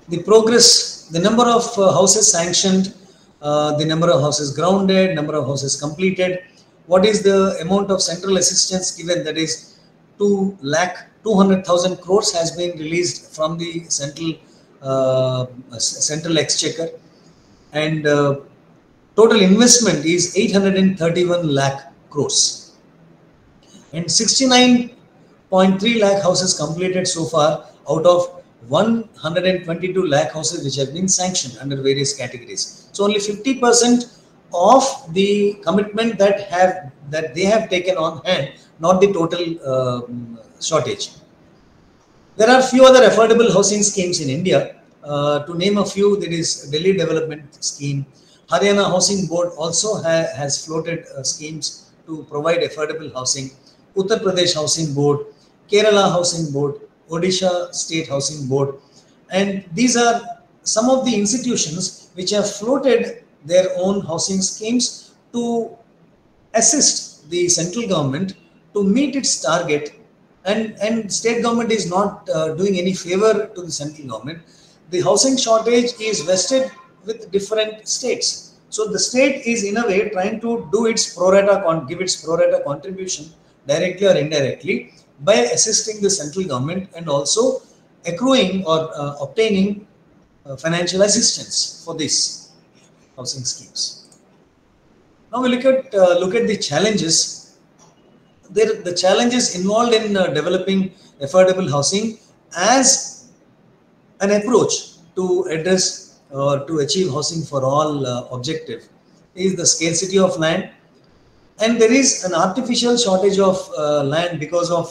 The progress, the number of houses sanctioned, the number of houses grounded, number of houses completed. What is the amount of central assistance given? That is 200,000 crores has been released from the central exchequer, and total investment is 831 lakh crores, and 69.3 lakh houses completed so far out of 122 lakh houses which have been sanctioned under various categories. So only 50% of the commitment that they have taken on hand, not the total shortage. There are few other affordable housing schemes in India. To name a few, there is Delhi Development Scheme. Haryana Housing Board also has floated schemes to provide affordable housing. Uttar Pradesh Housing Board, Kerala Housing Board, Odisha State Housing Board, and these are some of the institutions which have floated their own housing schemes to assist the central government to meet its target, and state government is not doing any favor to the central government. The housing shortage is vested with different states, so the state is in a way trying to do its give its pro rata contribution directly or indirectly by assisting the central government and also accruing or obtaining financial assistance for these housing schemes. Now we look at the challenges. The challenges involved in developing affordable housing as an approach to address or to achieve housing for all objective is the scarcity of land. And there is an artificial shortage of land because of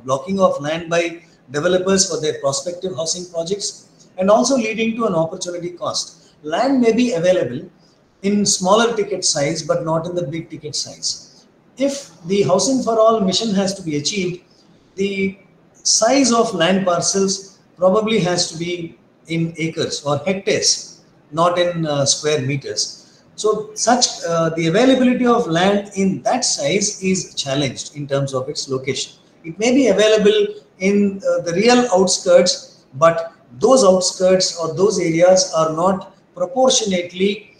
blocking of land by developers for their prospective housing projects, and also leading to an opportunity cost. Land may be available in smaller ticket size, but not in the big ticket size. If the housing for all mission has to be achieved, the size of land parcels probably has to be in acres or hectares, not in square meters. So the availability of land in that size is challenged in terms of its location. It may be available in the real outskirts, but those outskirts or those areas are not proportionately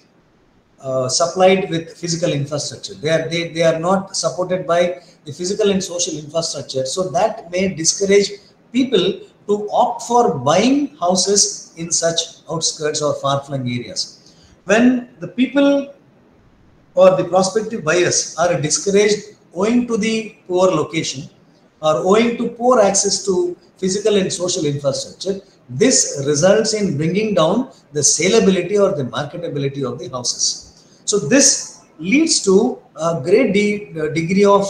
supplied with physical infrastructure. They are not supported by the physical and social infrastructure. So that may discourage people to opt for buying houses in such outskirts or far-flung areas. When the people or the prospective buyers are discouraged owing to the poor location or owing to poor access to physical and social infrastructure, this results in bringing down the saleability or the marketability of the houses. So this leads to a great degree of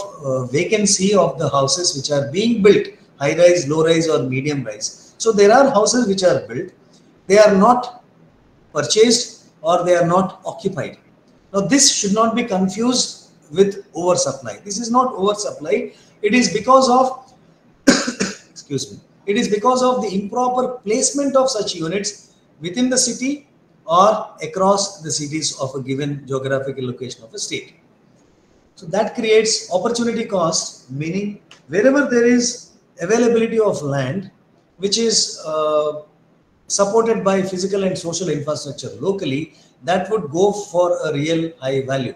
vacancy of the houses which are being built, high rise, low rise or medium rise. So there are houses which are built, they are not purchased or they are not occupied. Now this should not be confused with oversupply. This is not oversupply. It is because of excuse me. It is because of the improper placement of such units within the city or across the cities of a given geographical location of a state. So that creates opportunity cost, meaning wherever there is availability of land which is supported by physical and social infrastructure locally, that would go for a real high value.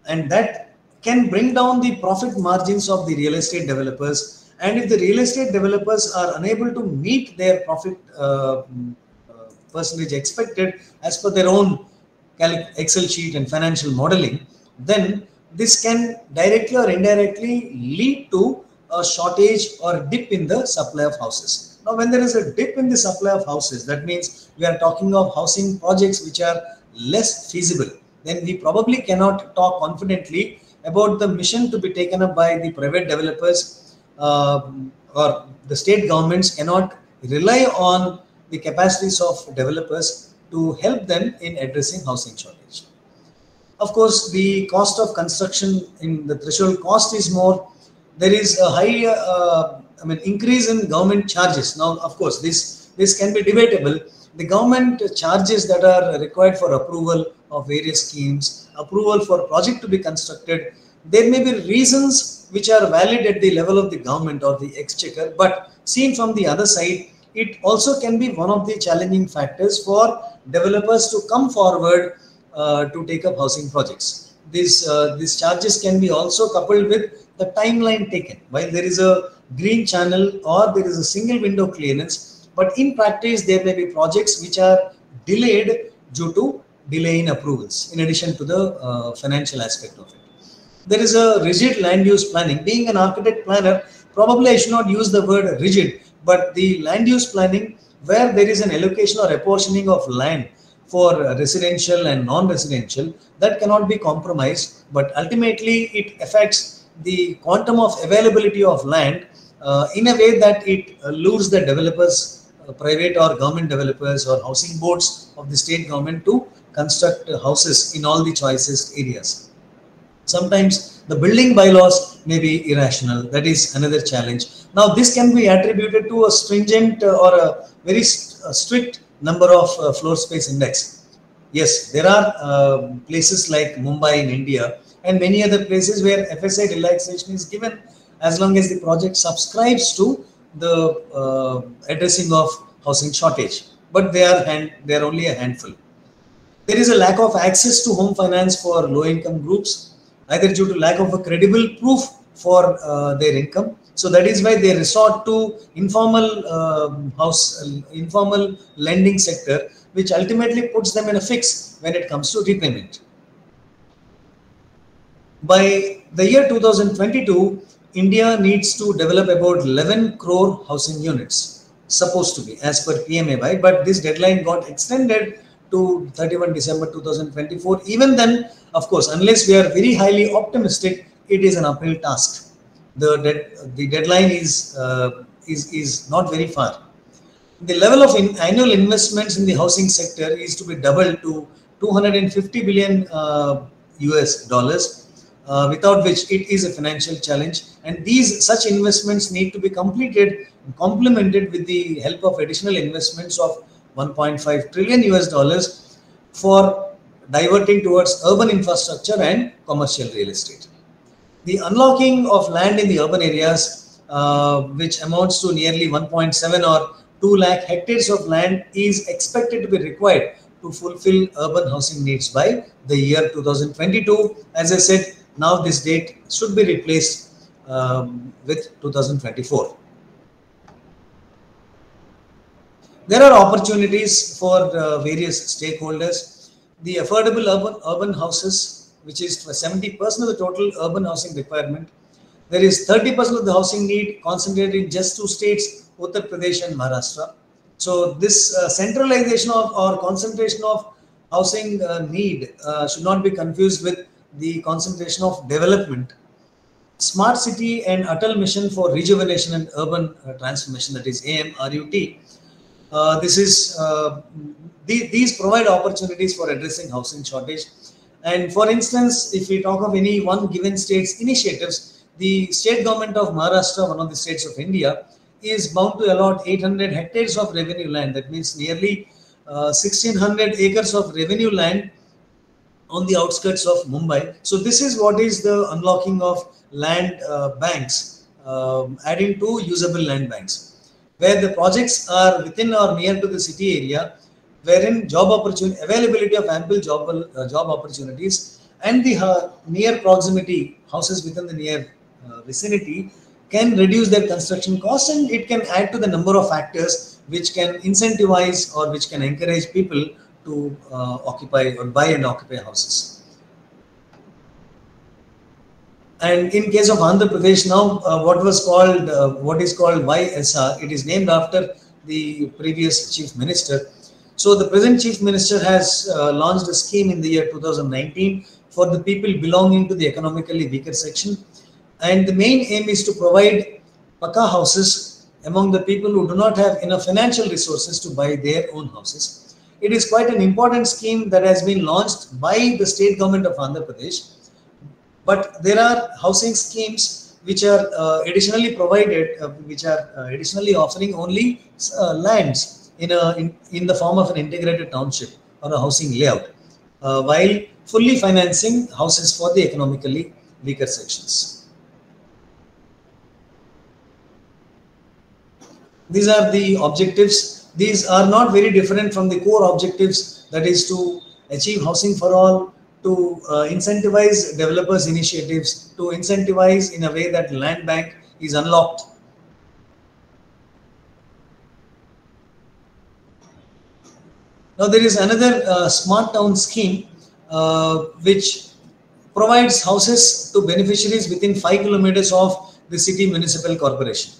And that can bring down the profit margins of the real estate developers. And if the real estate developers are unable to meet their profit percentage expected as per their own Excel sheet and financial modeling, then this can directly or indirectly lead to a shortage or a dip in the supply of houses. Now, when there is a dip in the supply of houses, that means we are talking of housing projects which are less feasible. Then we probably cannot talk confidently about the mission to be taken up by the private developers, or the state governments cannot rely on the capacities of developers to help them in addressing housing shortage. Of course, the cost of construction in the threshold cost is more. There is a high increase in government charges. Now, of course, this can be debatable. The government charges that are required for approval of various schemes, approval for project to be constructed, there may be reasons which are valid at the level of the government or the exchequer, but seen from the other side, it also can be one of the challenging factors for developers to come forward to take up housing projects. These charges can be also coupled with the timeline taken. While there is a green channel or there is a single window clearance, but in practice there may be projects which are delayed due to delay in approvals, in addition to the financial aspect of it. There is a rigid land use planning. Being an architect planner, probably I should not use the word rigid, but the land use planning where there is an allocation or apportioning of land for residential and non-residential, that cannot be compromised, but ultimately it affects the quantum of availability of land in a way that it lures the developers, private or government developers or housing boards of the state government to construct houses in all the choicest areas. Sometimes the building bylaws may be irrational. That is another challenge. Now, this can be attributed to a stringent or a very strict number of floor space index. Yes, there are places like Mumbai in India and many other places where FSI relaxation is given as long as the project subscribes to the addressing of housing shortage. But they are only a handful. There is a lack of access to home finance for low-income groups, either due to lack of a credible proof for their income. So that is why they resort to informal informal lending sector, which ultimately puts them in a fix when it comes to repayment. By the year 2022, India needs to develop about 11 crore housing units, supposed to be, as per PMAY, but this deadline got extended to 31 December 2024. Even then, of course, unless we are very highly optimistic, it is an uphill task. The deadline is not very far. The level of annual investments in the housing sector is to be doubled to 250 billion US dollars, without which it is a financial challenge. And such investments need to be completed and complemented with the help of additional investments of 1.5 trillion US dollars for diverting towards urban infrastructure and commercial real estate. The unlocking of land in the urban areas, which amounts to nearly 1.7 or 2 lakh hectares of land, is expected to be required to fulfill urban housing needs by the year 2022. As I said, now this date should be replaced with 2024. There are opportunities for various stakeholders. The affordable urban houses, which is 70% of the total urban housing requirement. There is 30% of the housing need concentrated in just 2 states, Uttar Pradesh and Maharashtra. So this centralization of or concentration of housing need should not be confused with the concentration of development. Smart City and Atal Mission for Rejuvenation and Urban Transformation, that is AMRUT. These provide opportunities for addressing housing shortage. And for instance, if we talk of any one given state's initiatives, the state government of Maharashtra, one of the states of India, is bound to allot 800 hectares of revenue land. That means nearly 1600 acres of revenue land on the outskirts of Mumbai. So this is what is the unlocking of land banks, adding to usable land banks, where the projects are within or near to the city area, wherein job opportunity, availability of ample job opportunities, and the near proximity, houses within the near vicinity, can reduce their construction costs, and it can add to the number of factors which can incentivize or which can encourage people to occupy or buy and occupy houses. And in case of Andhra Pradesh now, what is called YSR, it is named after the previous chief minister. So the present chief minister has launched a scheme in the year 2019 for the people belonging to the economically weaker section. And the main aim is to provide Paka houses among the people who do not have enough financial resources to buy their own houses. It is quite an important scheme that has been launched by the state government of Andhra Pradesh. But there are housing schemes which are additionally provided, which are additionally offering only lands in the form of an integrated township or a housing layout, while fully financing houses for the economically weaker sections. These are the objectives. These are not very different from the core objectives, that is to achieve housing for all, to incentivize developers' initiatives, to incentivize in a way that land bank is unlocked. Now there is another smart town scheme which provides houses to beneficiaries within 5 kilometers of the city municipal corporation.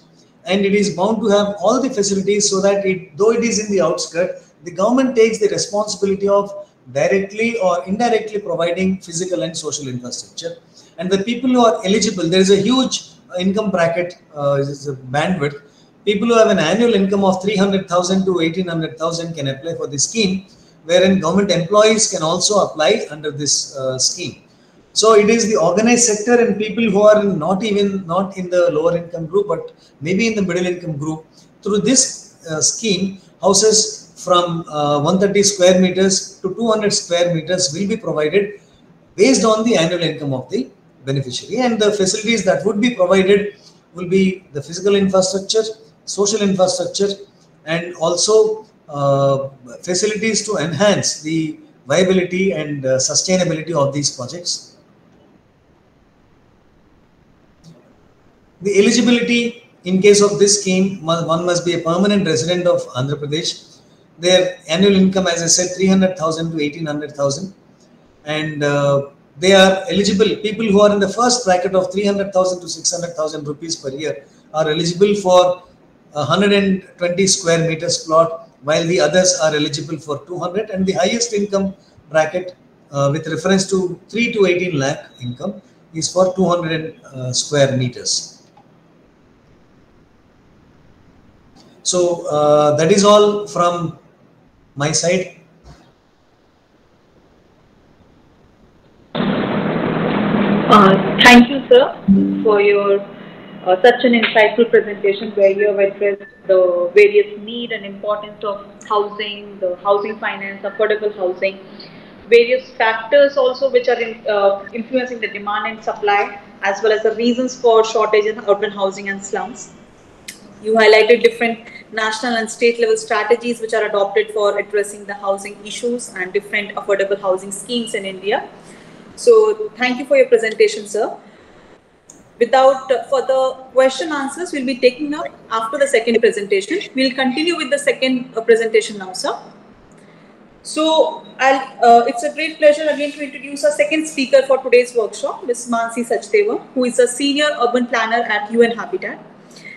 And it is bound to have all the facilities so that though it is in the outskirts, the government takes the responsibility of directly or indirectly providing physical and social infrastructure. And the people who are eligible, there is a huge income bracket, is a bandwidth. People who have an annual income of 300,000 to 1800,000 can apply for this scheme, wherein government employees can also apply under this scheme. So it is the organized sector and people who are not in the lower income group, but maybe in the middle income group. Through this scheme, houses from 130 square meters to 200 square meters will be provided based on the annual income of the beneficiary. And the facilities that would be provided will be the physical infrastructure, social infrastructure, and also facilities to enhance the viability and sustainability of these projects. The eligibility in case of this scheme, one must be a permanent resident of Andhra Pradesh. Their annual income, as I said, 300,000 to 1800,000, and they are eligible. People who are in the first bracket of 300,000 to 600,000 rupees per year are eligible for 120 square meters plot, while the others are eligible for 200. And the highest income bracket, with reference to 3 to 18 lakh income, is for 200 square meters. So that is all from my side.
Thank you, sir, for your such an insightful presentation where you have addressed the various need and importance of housing, the housing finance, affordable housing, various factors also which are influencing the demand and supply, as well as the reasons for shortage in urban housing and slums. You highlighted different national and state level strategies which are adopted for addressing the housing issues and different affordable housing schemes in India. So thank you for your presentation, sir. Without further question answers, we'll be taking up after the second presentation. We'll continue with the second presentation now, sir. So it's a great pleasure again to introduce our second speaker for today's workshop, Ms. Mansi Sachdeva, who is a senior urban planner at UN Habitat.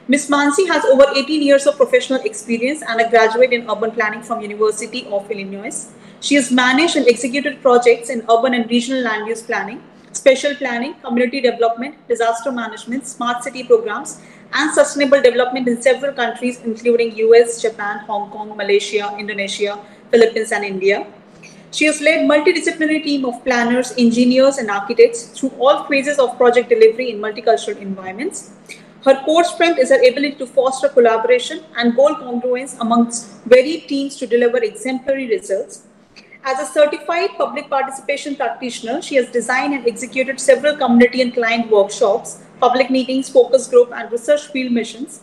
Ms. Mansi has over 18 years of professional experience and a graduate in urban planning from University of Illinois. She has managed and executed projects in urban and regional land use planning, spatial planning, community development, disaster management, smart city programs, and sustainable development in several countries, including US, Japan, Hong Kong, Malaysia, Indonesia, Philippines, and India. She has led multidisciplinary team of planners, engineers, and architects through all phases of project delivery in multicultural environments. Her core strength is her ability to foster collaboration and goal congruence amongst varied teams to deliver exemplary results. As a certified public participation practitioner, she has designed and executed several community and client workshops, public meetings, focus group, and research field missions.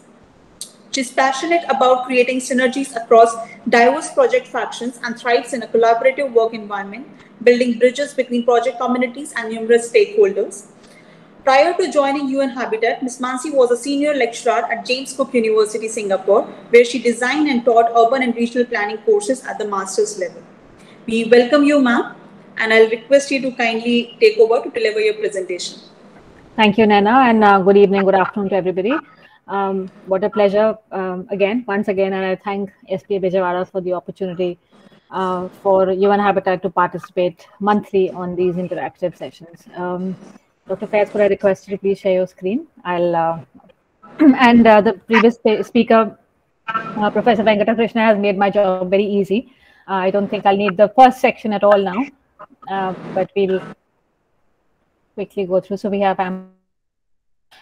She is passionate about creating synergies across diverse project factions and thrives in a collaborative work environment, building bridges between project communities and numerous stakeholders. Prior to joining UN Habitat, Ms. Mansi was a senior lecturer at James Cook University, Singapore, where she designed and taught urban and regional planning courses at the master's level. We welcome you, ma'am, and I'll request you to kindly take over to deliver your presentation.
Thank you, Naina, and good evening, good afternoon to everybody. What a pleasure once again, and I thank SPAV Vijayawada for the opportunity for UN Habitat to participate monthly on these interactive sessions. Dr. Faiz, could I request you to please share your screen? I'll and the previous speaker, Professor Venkatakrishna, has made my job very easy. I don't think I'll need the first section at all now, but we'll quickly go through. So we have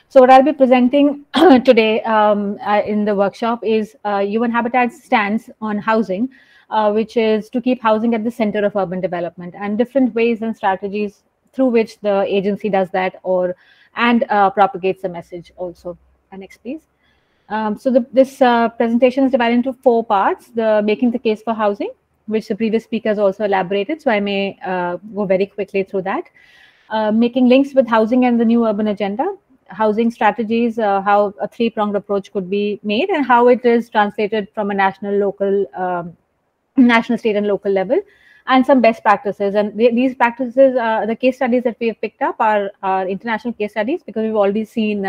so what I'll be presenting today in the workshop is UN Habitat's stance on housing, which is to keep housing at the center of urban development, and different ways and strategies through which the agency does that and propagates the message also. Next, please. So this presentation is divided into 4 parts: the making the case for housing, which the previous speakers also elaborated, so I may go very quickly through that. Making links with housing and the new urban agenda, housing strategies, how a 3-pronged approach could be made, and how it is translated from a national, state, and local level, and some best practices. And these practices, the case studies that we have picked up are international case studies, because we've already seen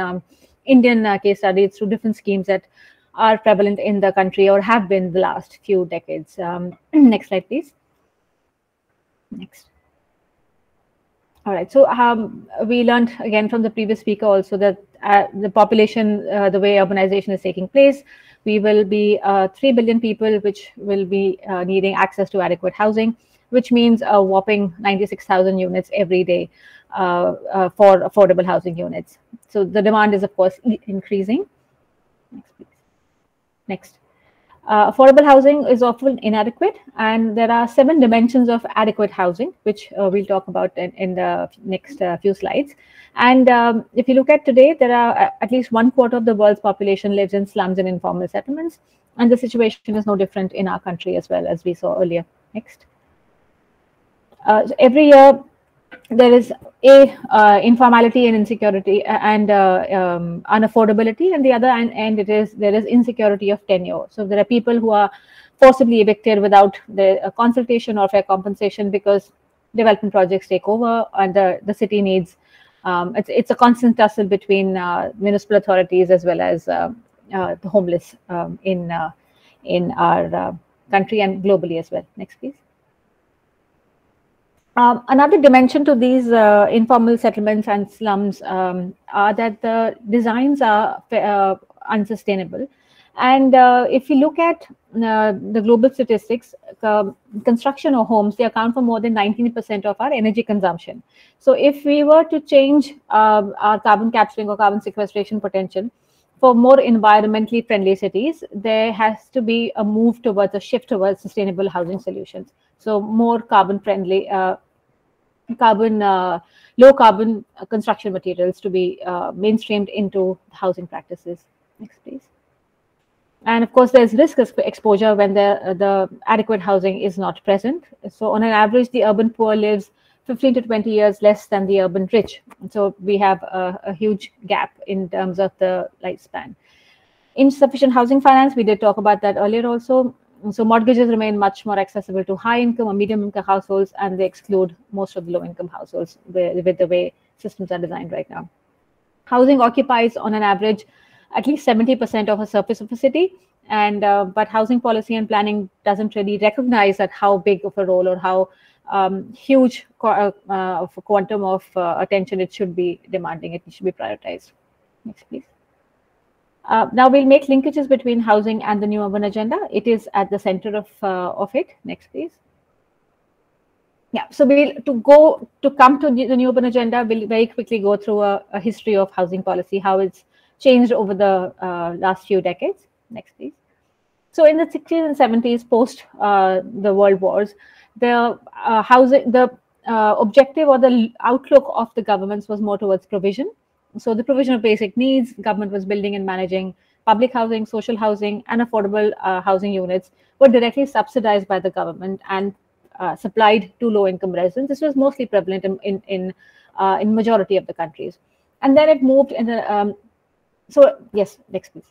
Indian case studies through different schemes that are prevalent in the country or have been the last few decades. Next slide, please. Next. All right, so we learned again from the previous speaker also that the population, the way urbanization is taking place, we will be 3 billion people which will be needing access to adequate housing, which means a whopping 96,000 units every day for affordable housing units. So the demand is, of course, increasing. Next, please. Next. Affordable housing is often inadequate, and there are 7 dimensions of adequate housing, which we'll talk about in the next few slides. And if you look at today, there are at least 1/4 of the world's population lives in slums and informal settlements, and the situation is no different in our country as well, as we saw earlier. Next. So every year, there is informality and insecurity and unaffordability, and the other end there is insecurity of tenure. So there are people who are forcibly evicted without the consultation or fair compensation because development projects take over, and the city needs. It's a constant tussle between municipal authorities as well as the homeless in our country and globally as well. Next, please. Another dimension to these informal settlements and slums are that the designs are unsustainable. And if you look at the global statistics, construction of homes, they account for more than 19% of our energy consumption. So if we were to change our carbon capturing or carbon sequestration potential for more environmentally friendly cities, there has to be a move towards a shift towards sustainable housing solutions. So more carbon friendly, low carbon construction materials to be mainstreamed into housing practices. Next, please. And of course, there's risk exposure when the adequate housing is not present. So on an average, the urban poor lives 15 to 20 years less than the urban rich. So we have a huge gap in terms of the lifespan. Insufficient housing finance, we did talk about that earlier also. So mortgages remain much more accessible to high income or medium income households, and they exclude most of the low income households with the way systems are designed right now. Housing occupies on an average at least 70% of a surface of a city. And but housing policy and planning doesn't really recognize that how big of a role or how huge of a quantum of attention it should be demanding. It should be prioritized. Next, please. Now we'll make linkages between housing and the new urban agenda. It is at the center of it. Next, please. Yeah, so we'll come to the new urban agenda. We'll very quickly go through a history of housing policy, how it's changed over the last few decades. Next, please. So in the 60s and 70s, post the world wars, the objective or the outlook of the governments was more towards provision. So the provision of basic needs, government was building and managing public housing, social housing, and affordable housing units were directly subsidized by the government and supplied to low-income residents. This was mostly prevalent in majority of the countries. And then it moved in the, so yes, next please.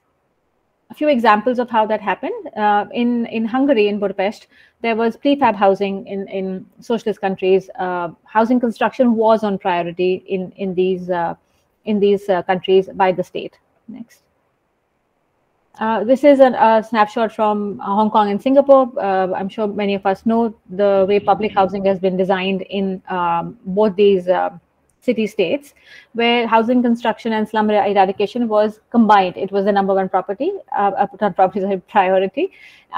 A few examples of how that happened. In Hungary, in Budapest, there was prefab housing in socialist countries. Housing construction was on priority in these countries by the state. Next. This is a snapshot from Hong Kong and Singapore. I'm sure many of us know the way public housing has been designed in both these city-states, where housing construction and slum eradication was combined. It was the number one priority.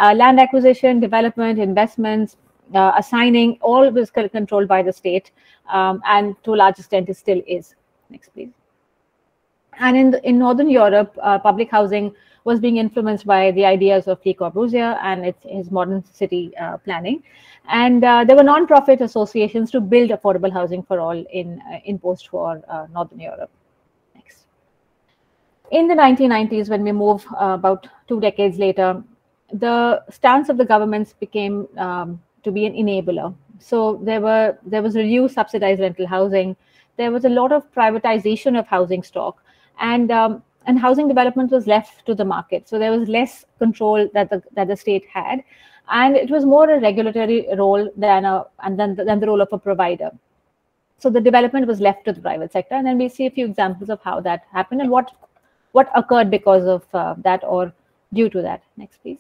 Land acquisition, development, investments, assigning, all was controlled by the state, and to a large extent it still is. Next, please. And in Northern Europe, public housing was being influenced by the ideas of Le Corbusier and his modern city planning. And there were non-profit associations to build affordable housing for all in post-war Northern Europe. Next. In the 1990s, when we move about 2 decades later, the stance of the governments became to be an enabler. So there was reduced subsidized rental housing. There was a lot of privatization of housing stock, and housing development was left to the market. So there was less control that the state had, and it was more a regulatory role than the role of a provider. So the development was left to the private sector, and then we see a few examples of how that happened and what occurred because of that or due to that. Next, please.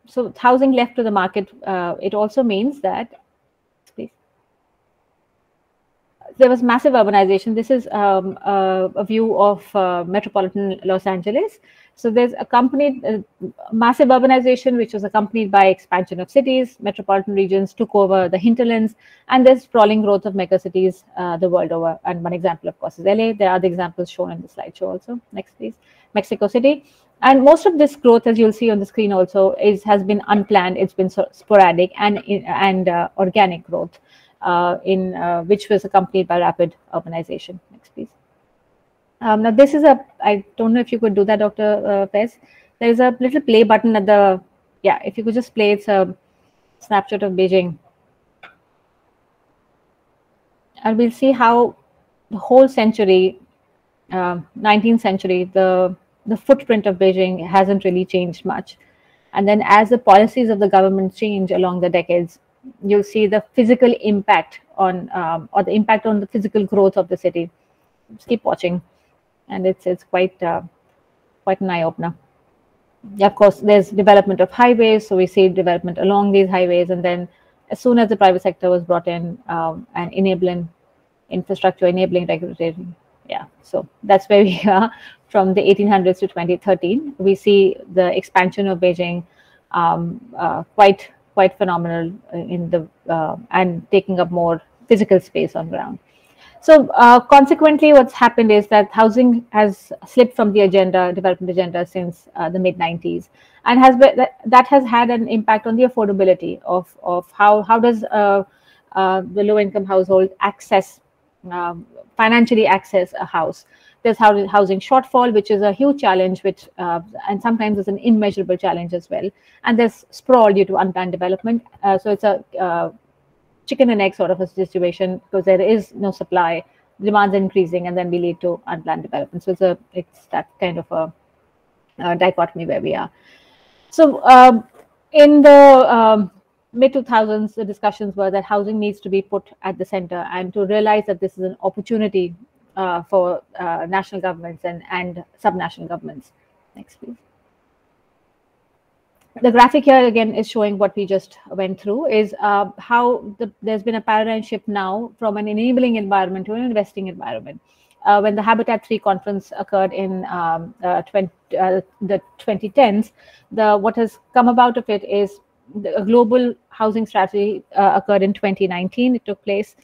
So housing left to the market, it also means that, please, there was massive urbanization. This is a view of metropolitan Los Angeles. So there's accompanied massive urbanization, which was accompanied by expansion of cities. Metropolitan regions took over the hinterlands, and there's sprawling growth of megacities the world over. And one example, of course, is LA. There are other examples shown in the slideshow also. Next, please. Mexico City. And most of this growth, as you'll see on the screen also, has been unplanned. It's been sporadic and organic growth, which was accompanied by rapid urbanization. Next, please. Now, this is I don't know if you could do that, Dr. Fez. There's a little play button at the, yeah, if you could just play, it's a snapshot of Beijing. And we'll see how the whole century, 19th century, the footprint of Beijing hasn't really changed much. And then as the policies of the government change along the decades, you'll see the physical impact on, or the impact on the physical growth of the city. Just keep watching. And it's quite an eye-opener. Yeah, of course, there's development of highways. So we see development along these highways. And then as soon as the private sector was brought in and enabling infrastructure, enabling regulatory, yeah. So that's where we are from the 1800s to 2013. We see the expansion of Beijing quite phenomenal in the and taking up more physical space on ground. So consequently, what's happened is that housing has slipped from the development agenda since the mid-90s, and that has had an impact on the affordability of how does the low-income household financially access a house. There's housing shortfall, which is a huge challenge, and sometimes is an immeasurable challenge as well. And there's sprawl due to unplanned development. So it's a chicken and egg sort of a situation, because there is no supply, demand's increasing, and then we lead to unplanned development. So it's that kind of a dichotomy where we are. So in the mid-2000s, the discussions were that housing needs to be put at the center, and to realize that this is an opportunity for national governments and subnational governments. Next, please. The graphic here again is showing what we just went through, is how there's been a paradigm shift now from an enabling environment to an investing environment. When the Habitat 3 conference occurred in the 2010s, what has come about of it is a global housing strategy occurred in 2019. It took place.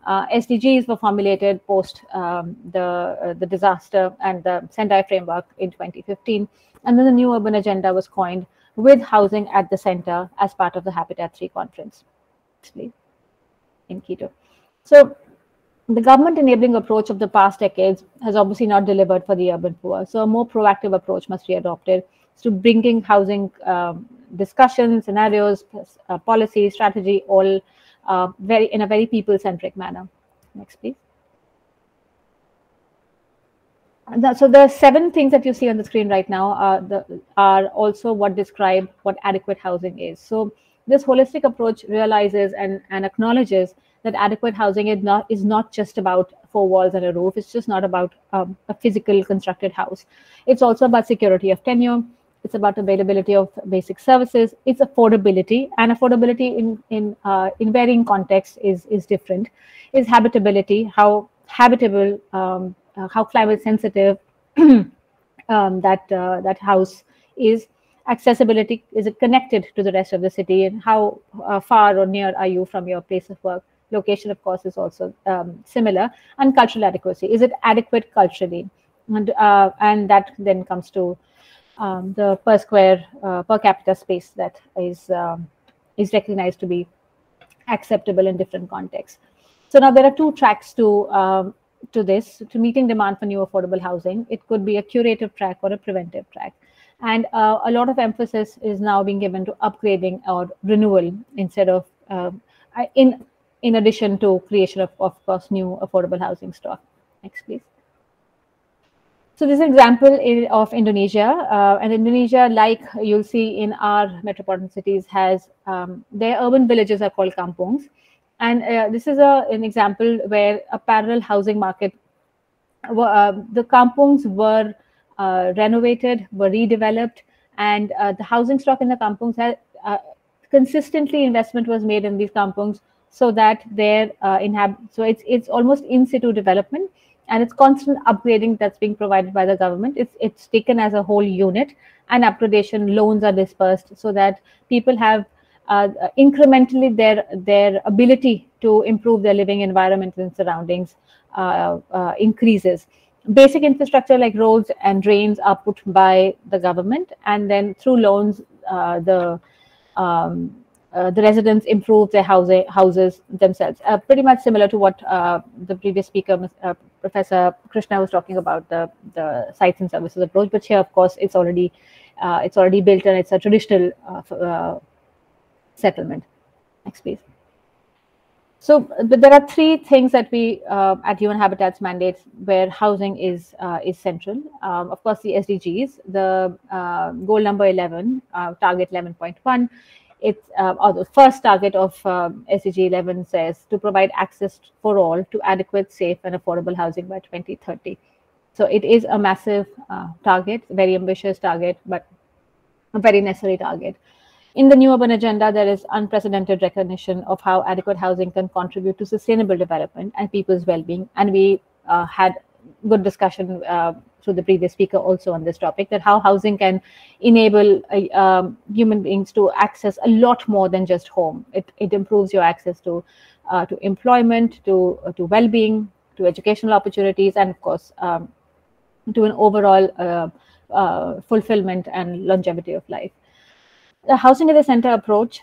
SDGs were formulated post the disaster and the Sendai framework in 2015. And then the new urban agenda was coined with housing at the center as part of the Habitat 3 conference in Quito. So the government enabling approach of the past decades has obviously not delivered for the urban poor. So a more proactive approach must be adopted to bringing housing discussions, scenarios, policy, strategy, all in a very people-centric manner. Next, please. So the 7 things that you see on the screen right now are also what describe what adequate housing is. So this holistic approach realizes and acknowledges that adequate housing is not just about 4 walls and a roof. It's just not about a physical constructed house. It's also about security of tenure. It's about availability of basic services. It's affordability, and affordability in varying contexts is different. Is habitability, how habitable, how climate sensitive that house is. Accessibility, is it connected to the rest of the city, and how far or near are you from your place of work? Location, of course, is also similar. And cultural adequacy, is it adequate culturally? And that then comes to the per capita space that is recognized to be acceptable in different contexts. So now there are 2 tracks to meeting demand for new affordable housing. It could be a curative track or a preventive track. And a lot of emphasis is now being given to upgrading or renewal instead of in addition to creation of course, new affordable housing stock. Next, please. So this is an example of Indonesia. And Indonesia, like you'll see in our metropolitan cities, has their urban villages are called kampungs. And this is an example where a parallel housing market, the kampungs were renovated, were redeveloped, and the housing stock in the kampungs had consistently investment was made in these kampungs so that so it's almost in situ development, and it's constant upgrading that's being provided by the government. It's taken as a whole unit, and upgradation loans are dispersed so that people have incrementally their ability to improve their living environment and surroundings increases. Basic infrastructure like roads and drains are put by the government, and then through loans, the residents improve their houses themselves. Pretty much similar to what the previous speaker, Professor Krishna, was talking about, the sites and services approach. But here, of course, it's already built, and it's a traditional settlement. Next, please. So there are 3 things that we at UN Habitat's mandates where housing is central. Of course, the SDGs, the goal number 11, target 11.1. It's or the first target of SDG 11 says to provide access for all to adequate, safe, and affordable housing by 2030. So it is a massive target, very ambitious target, but a very necessary target. In the new urban agenda, there is unprecedented recognition of how adequate housing can contribute to sustainable development and people's well-being. And we had good discussion through the previous speaker also on this topic, that how housing can enable human beings to access a lot more than just home. It improves your access to employment, to well-being, to educational opportunities, and of course, to an overall fulfillment and longevity of life. The housing at the center approach,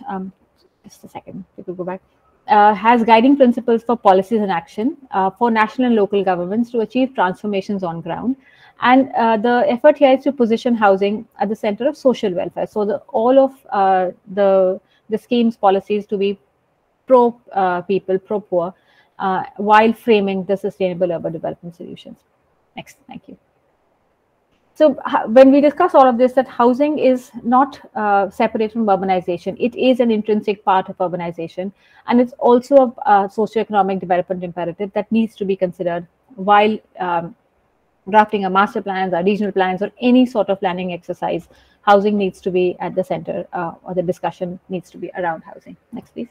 just a second, we could go back, has guiding principles for policies and action for national and local governments to achieve transformations on ground. And the effort here is to position housing at the center of social welfare. So all of the schemes, policies to be pro people, pro poor, while framing the sustainable urban development solutions. Next, thank you. So when we discuss all of this, that housing is not separate from urbanization. It is an intrinsic part of urbanization, and it's also a socioeconomic development imperative that needs to be considered while drafting a master plans or regional plans or any sort of planning exercise, housing needs to be at the center, or the discussion needs to be around housing. Next, please.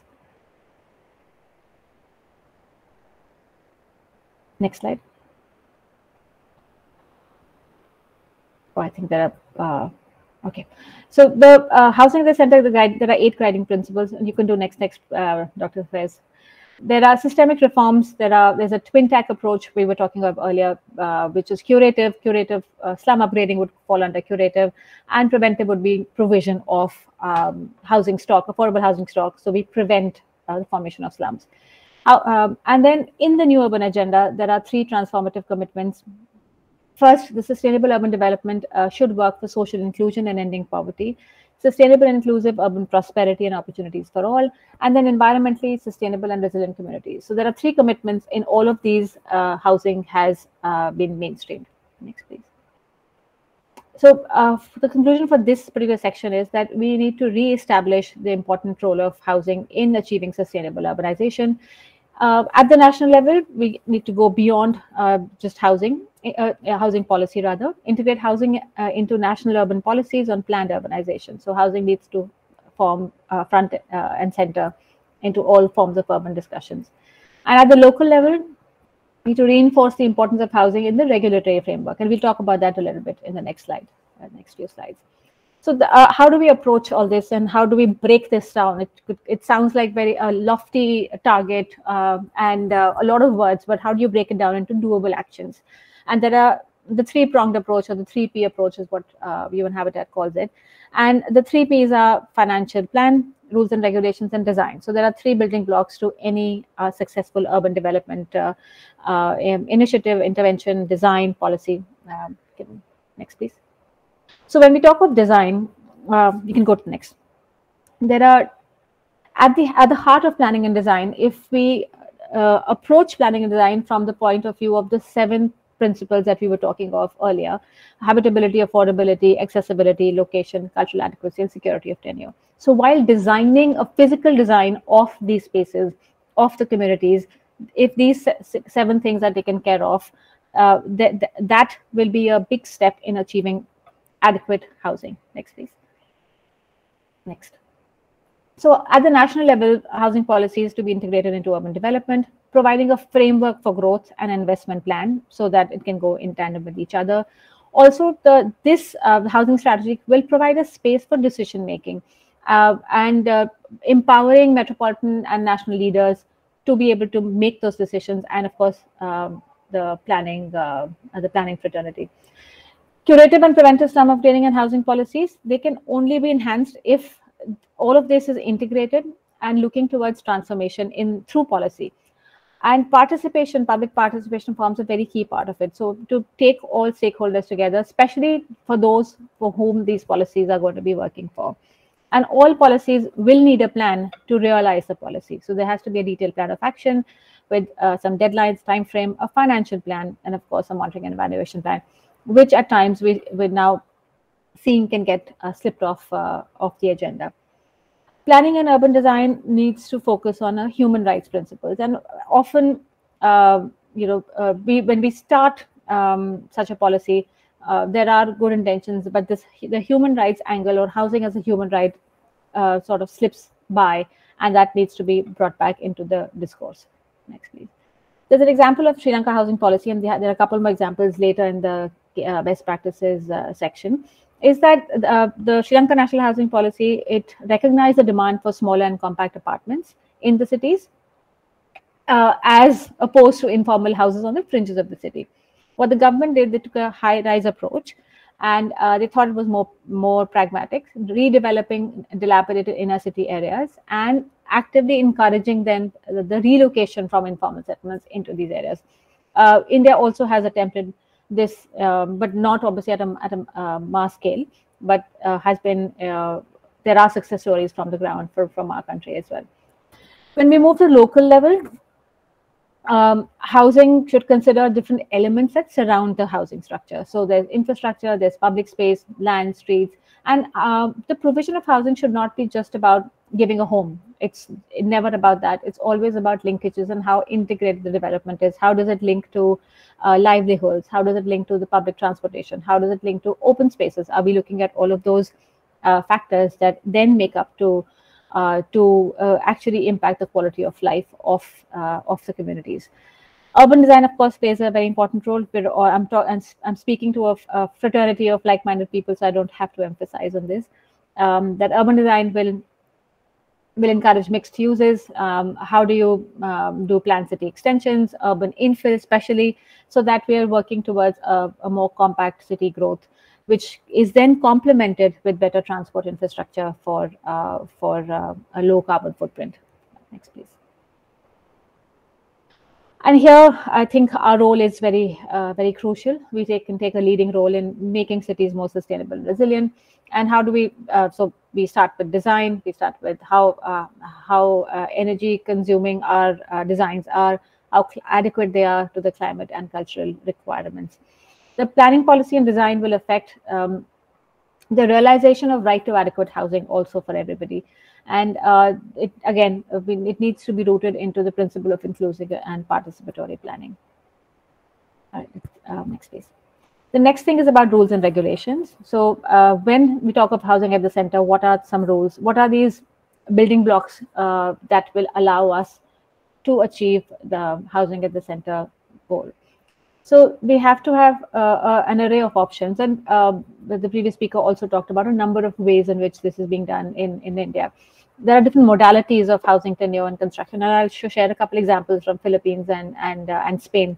Next slide. Oh, I think there are, okay. So the housing at the center of the guide, there are 8 guiding principles, and you can do next, Dr. Faiz. There are systemic reforms. There's a twin tack approach we were talking about earlier, which is curative. Slum upgrading would fall under curative, and preventive would be provision of housing stock, affordable housing stock. So we prevent the formation of slums. And then in the new urban agenda, there are 3 transformative commitments. First, the sustainable urban development should work for social inclusion and ending poverty, sustainable and inclusive urban prosperity and opportunities for all, and then environmentally sustainable and resilient communities. So there are 3 commitments in all of these. Housing has been mainstreamed. Next, please. So the conclusion for this particular section is that we need to re-establish the important role of housing in achieving sustainable urbanization. At the national level, we need to go beyond just housing policy rather, integrate housing into national urban policies on planned urbanization. So housing needs to form front and center into all forms of urban discussions. And at the local level, we need to reinforce the importance of housing in the regulatory framework. And we'll talk about that a little bit in the next slide, next few slides. So how do we approach all this, and how do we break this down? It sounds like very lofty target and a lot of words, but how do you break it down into doable actions? And there are the 3-pronged approach, or the 3P approach is what UN Habitat calls it. And the 3 Ps are financial plan, rules and regulations, and design. So there are 3 building blocks to any successful urban development initiative, intervention, design, policy. Next, please. So when we talk of design, you can go to next. There are at the heart of planning and design, if we approach planning and design from the point of view of the 7 principles that we were talking of earlier: habitability, affordability, accessibility, location, cultural adequacy, and security of tenure. So while designing a physical design of these spaces, of the communities, if these 7 things are taken care of, that will be a big step in achieving adequate housing. Next, please. Next. So at the national level, housing policies to be integrated into urban development, providing a framework for growth and investment plan so that it can go in tandem with each other. Also, this housing strategy will provide a space for decision making and empowering metropolitan and national leaders to be able to make those decisions, and of course, the planning fraternity. Curative and preventive slum upgrading and housing policies, they can only be enhanced if all of this is integrated and looking towards transformation through policy. And participation, public participation, forms a very key part of it. So to take all stakeholders together, especially for those for whom these policies are going to be working for. And all policies will need a plan to realize the policy. So there has to be a detailed plan of action with some deadlines, time frame, a financial plan, and of course a monitoring and evaluation plan, which at times we're now seeing can get slipped off the agenda. Planning and urban design needs to focus on human rights principles, and often, when we start such a policy, there are good intentions, but the human rights angle, or housing as a human right, sort of slips by, and that needs to be brought back into the discourse. Next, please. There's an example of Sri Lanka housing policy, and there are a couple more examples later in the best practices section. Is that the Sri Lanka National Housing Policy, it recognized the demand for smaller and compact apartments in the cities as opposed to informal houses on the fringes of the city. What the government did, they took a high-rise approach, and they thought it was more pragmatic, redeveloping dilapidated inner city areas and actively encouraging then the relocation from informal settlements into these areas. India also has attempted this, but not obviously at a mass scale, but has been, there are success stories from the ground from our country as well. When we move to local level, housing should consider different elements that surround the housing structure. So there's infrastructure, there's public space, land, streets, and the provision of housing should not be just about giving a home. it's never about that. It's always about linkages and how integrated the development is. How does it link to livelihoods? How does it link to the public transportation? How does it link to open spaces? Are we looking at all of those factors that then make up to actually impact the quality of life of the communities? Urban design, of course, plays a very important role. I'm speaking to a fraternity of like-minded people, so I don't have to emphasize on this. That urban design will encourage mixed uses. How do you do planned city extensions, urban infill, especially, so that we are working towards a more compact city growth, which is then complemented with better transport infrastructure for a low carbon footprint. Next, please. And here, I think our role is very crucial. We can take a leading role in making cities more sustainable and resilient. And how do we? So we start with design. We start with how energy consuming our designs are, how adequate they are to the climate and cultural requirements. The planning policy and design will affect the realization of right to adequate housing also for everybody. And it needs to be rooted into the principle of inclusive and participatory planning. All right, next please. The next thing is about rules and regulations. So when we talk of housing at the center, what are some rules? What are these building blocks that will allow us to achieve the housing at the center goal? So we have to have an array of options, and the previous speaker also talked about a number of ways in which this is being done in India. There are different modalities of housing tenure and construction, and I'll share a couple examples from Philippines and Spain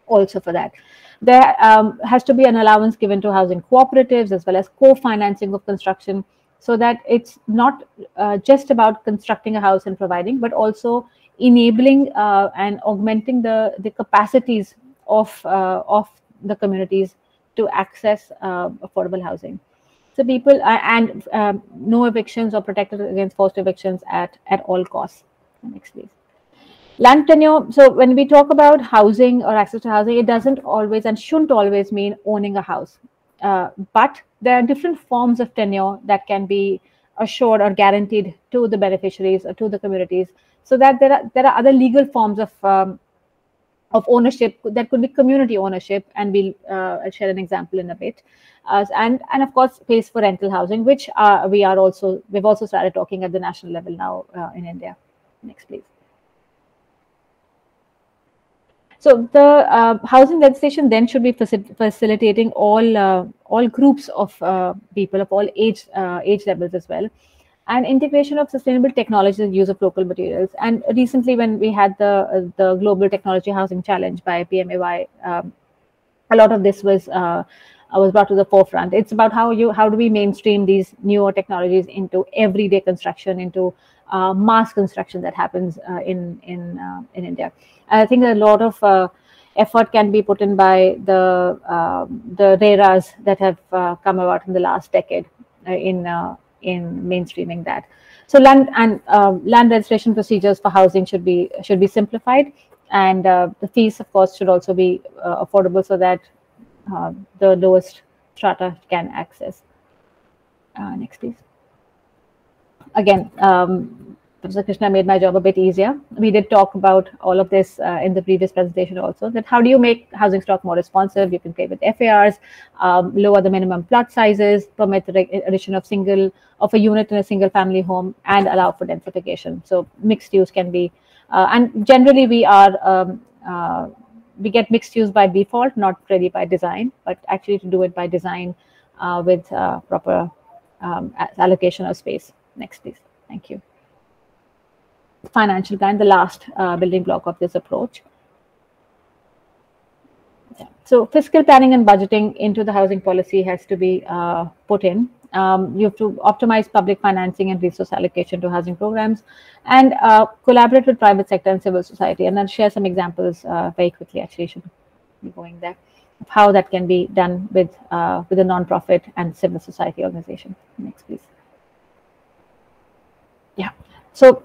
also for that. There has to be an allowance given to housing cooperatives as well as co-financing of construction, so that it's not just about constructing a house and providing, but also enabling and augmenting the capacities of the communities to access affordable housing. So people no evictions or protected against forced evictions at all costs. Next, please. Land tenure. So when we talk about housing or access to housing, it doesn't always and shouldn't always mean owning a house. But there are different forms of tenure that can be assured or guaranteed to the beneficiaries or to the communities, so that there are other legal forms of ownership that could be community ownership, and I'll share an example in a bit. And of course, space for rental housing, which we've also started talking at the national level now in India. Next, please. So the housing legislation then should be facilitating all groups of people of all age levels as well, and integration of sustainable technologies and use of local materials. And recently, when we had the Global Technology Housing Challenge by PMAY, a lot of this was brought to the forefront. It's about how do we mainstream these newer technologies into everyday construction, into mass construction that happens in India. I think a lot of effort can be put in by the RERAs that have come about in the last decade in mainstreaming that. So land registration procedures for housing should be simplified, and the fees, of course, should also be affordable, so that the lowest strata can access. Next, please. Again, Professor Krishna made my job a bit easier. We did talk about all of this in the previous presentation also, that how do you make housing stock more responsive? You can play with FARs, lower the minimum plot sizes, permit the addition of a unit in a single family home, and allow for densification. So mixed use can be, and generally we get mixed use by default, not really by design, but actually to do it by design with proper allocation of space. Next, please. Thank you. Financial plan, the last building block of this approach. Yeah. So fiscal planning and budgeting into the housing policy has to be put in. You have to optimize public financing and resource allocation to housing programs, and collaborate with private sector and civil society. And I'll share some examples very quickly. Actually, should be going there of how that can be done with a non-profit and civil society organization. Next, please. Yeah. So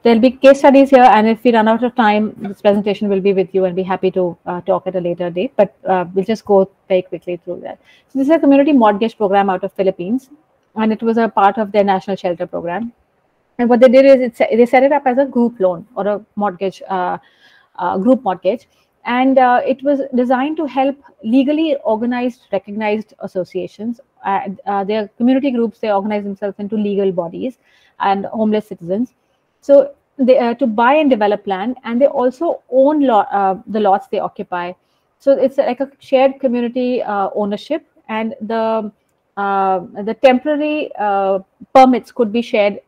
there'll be case studies here, and if we run out of time, this presentation will be with you, and be happy to talk at a later date, but we'll just go very quickly through that. So this is a community mortgage program out of Philippines, and it was a part of their national shelter program. And what they did is they set it up as a group loan or a mortgage, group mortgage. And it was designed to help legally organized, recognized associations. Their community groups, they organize themselves into legal bodies and homeless citizens. So they to buy and develop land, and they also own the lots they occupy. So it's like a shared community ownership, and the temporary permits could be shared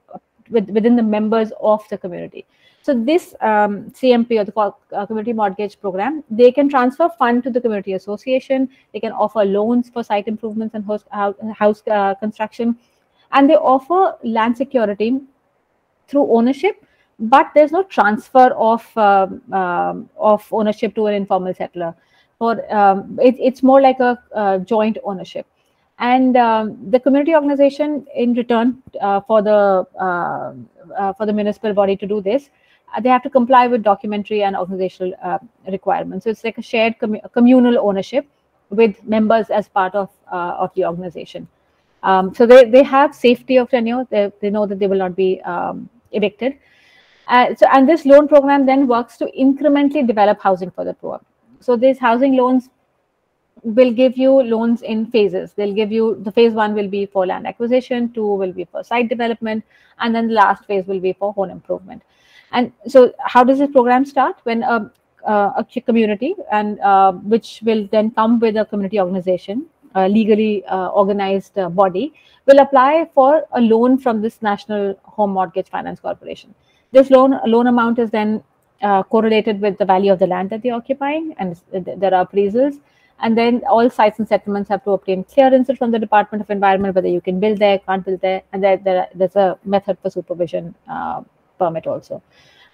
within the members of the community. So this CMP, or the Community Mortgage Program, they can transfer fund to the community association. They can offer loans for site improvements and house construction, and they offer land security through ownership, but there's no transfer of ownership to an informal settler. It's more like a joint ownership. And the community organization, in return for the municipal body to do this, they have to comply with documentary and organizational requirements. So it's like a shared communal ownership with members as part of the organization. So they have safety of tenure. They know that they will not be evicted. And this loan program then works to incrementally develop housing for the poor. So these housing loans will give you loans in phases. They'll give you, the phase 1 will be for land acquisition, 2 will be for site development, and then the last phase will be for home improvement. And so how does this program start? When a community, and which will then come with a community organization, a legally organized body, will apply for a loan from this National Home Mortgage Finance Corporation. This loan amount is then correlated with the value of the land that they're occupying, and there are appraisals. And then all sites and settlements have to obtain clearances from the Department of Environment, whether you can build there, can't build there, and there's a method for supervision permit also.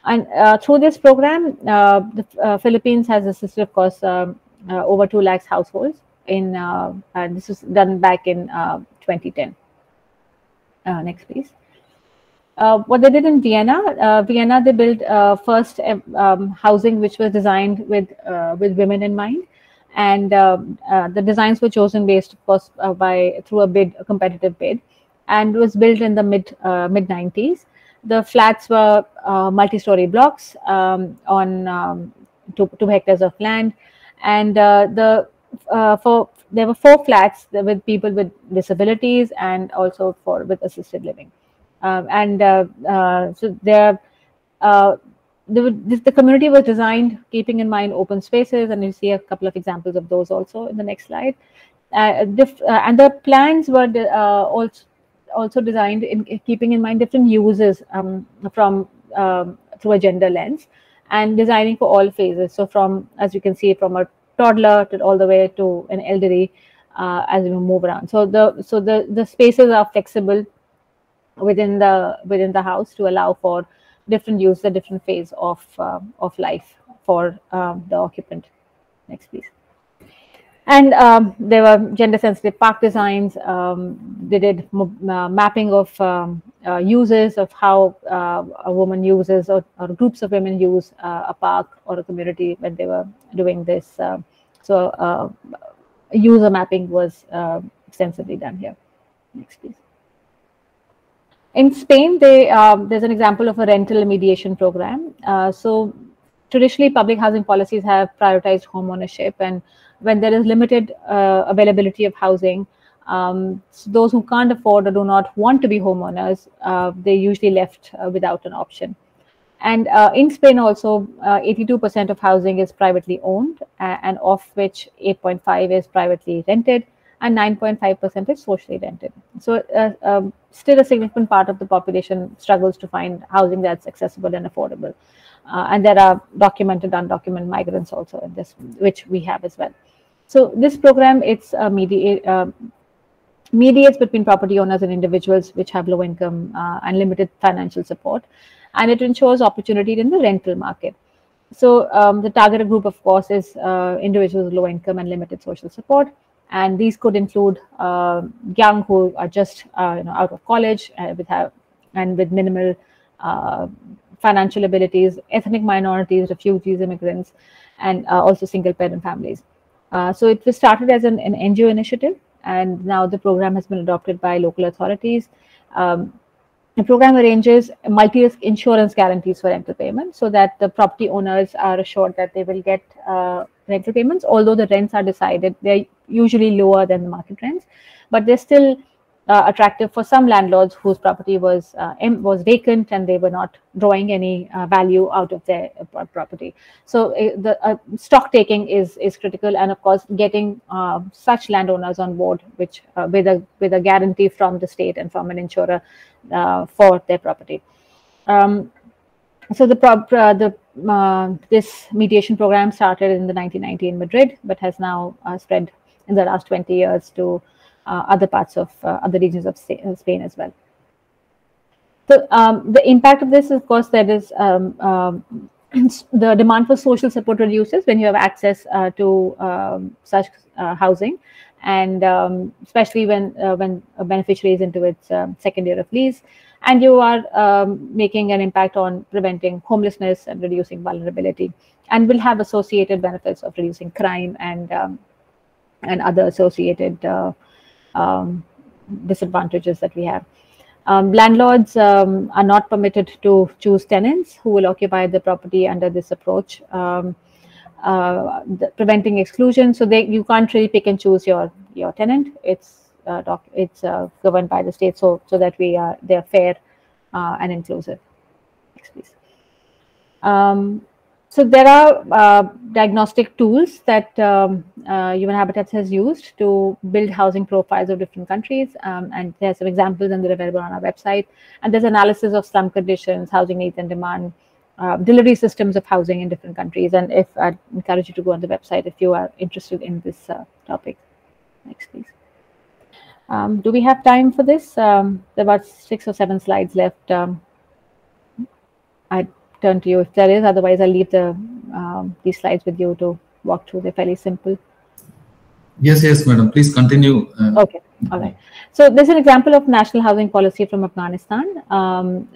And through this program, the Philippines has assisted, of course, over 2 lakhs households. And this was done back in 2010. Next, please. What they did in Vienna, they built first housing which was designed with women in mind. And the designs were chosen based, of course, through a competitive bid, and was built in the mid 90s. The flats were multi-story blocks on 2 hectares of land, and there were 4 flats with people with disabilities and also with assisted living, so the community was designed keeping in mind open spaces, and you see a couple of examples of those also in the next slide. And the plans were also designed in keeping in mind different uses through a gender lens, and designing for all phases. So from, as you can see, from a toddler to all the way to an elderly as we move around. So the spaces are flexible within the house to allow for different use, the different phase of life for the occupant. Next, please. And there were gender-sensitive park designs. They did mapping of uses of how a woman uses or groups of women use a park or a community when they were doing this. So user mapping was extensively done here. Next, please. In Spain, there's an example of a rental mediation program. So traditionally, public housing policies have prioritized home ownership, and when there is limited availability of housing, those who can't afford or do not want to be homeowners, they're usually left without an option. And in Spain also, 82% of housing is privately owned, and of which 8.5% is privately rented, and 9.5% is socially rented. So still a significant part of the population struggles to find housing that's accessible and affordable. And there are documented, undocumented migrants also in this, which we have as well. So this program, it's mediates between property owners and individuals which have low income and limited financial support, and it ensures opportunity in the rental market. So the targeted group, of course, is individuals with low income and limited social support. And these could include young who are just out of college with minimal financial abilities, ethnic minorities, refugees, immigrants, and also single parent families. So it was started as an NGO initiative, and now the program has been adopted by local authorities. The program arranges multi-risk insurance guarantees for rental payments so that the property owners are assured that they will get rental payments. Although the rents are decided, they're usually lower than the market rents, but they're still attractive for some landlords whose property was vacant and they were not drawing any value out of their property. So the stock taking is critical, and of course getting such landowners on board, which with a guarantee from the state and from an insurer for their property. So this mediation program started in the 1990 in Madrid, but has now spread in the last 20 years to other parts of other regions of Spain as well. So the impact of this, of course, that is the demand for social support reduces when you have access to such housing, and especially when a beneficiary is into its second year of lease, and you are making an impact on preventing homelessness and reducing vulnerability, and will have associated benefits of reducing crime and other associated disadvantages that we have. Landlords are not permitted to choose tenants who will occupy the property under this approach, preventing exclusion. So you can't really pick and choose your tenant. It's governed by the state, so that they're fair and inclusive. Next, please. So there are diagnostic tools that Human Habitats has used to build housing profiles of different countries, and there are some examples and they're available on our website. And there's analysis of slum conditions, housing needs and demand, delivery systems of housing in different countries. And if I'd encourage you to go on the website if you are interested in this topic. Next, please. Do we have time for this? There are about 6 or 7 slides left. I turn to you if there is. Otherwise, I'll leave these slides with you to walk through. They're fairly simple.
Yes, madam. Please continue.
Okay. All right. So this is an example of national housing policy from Afghanistan,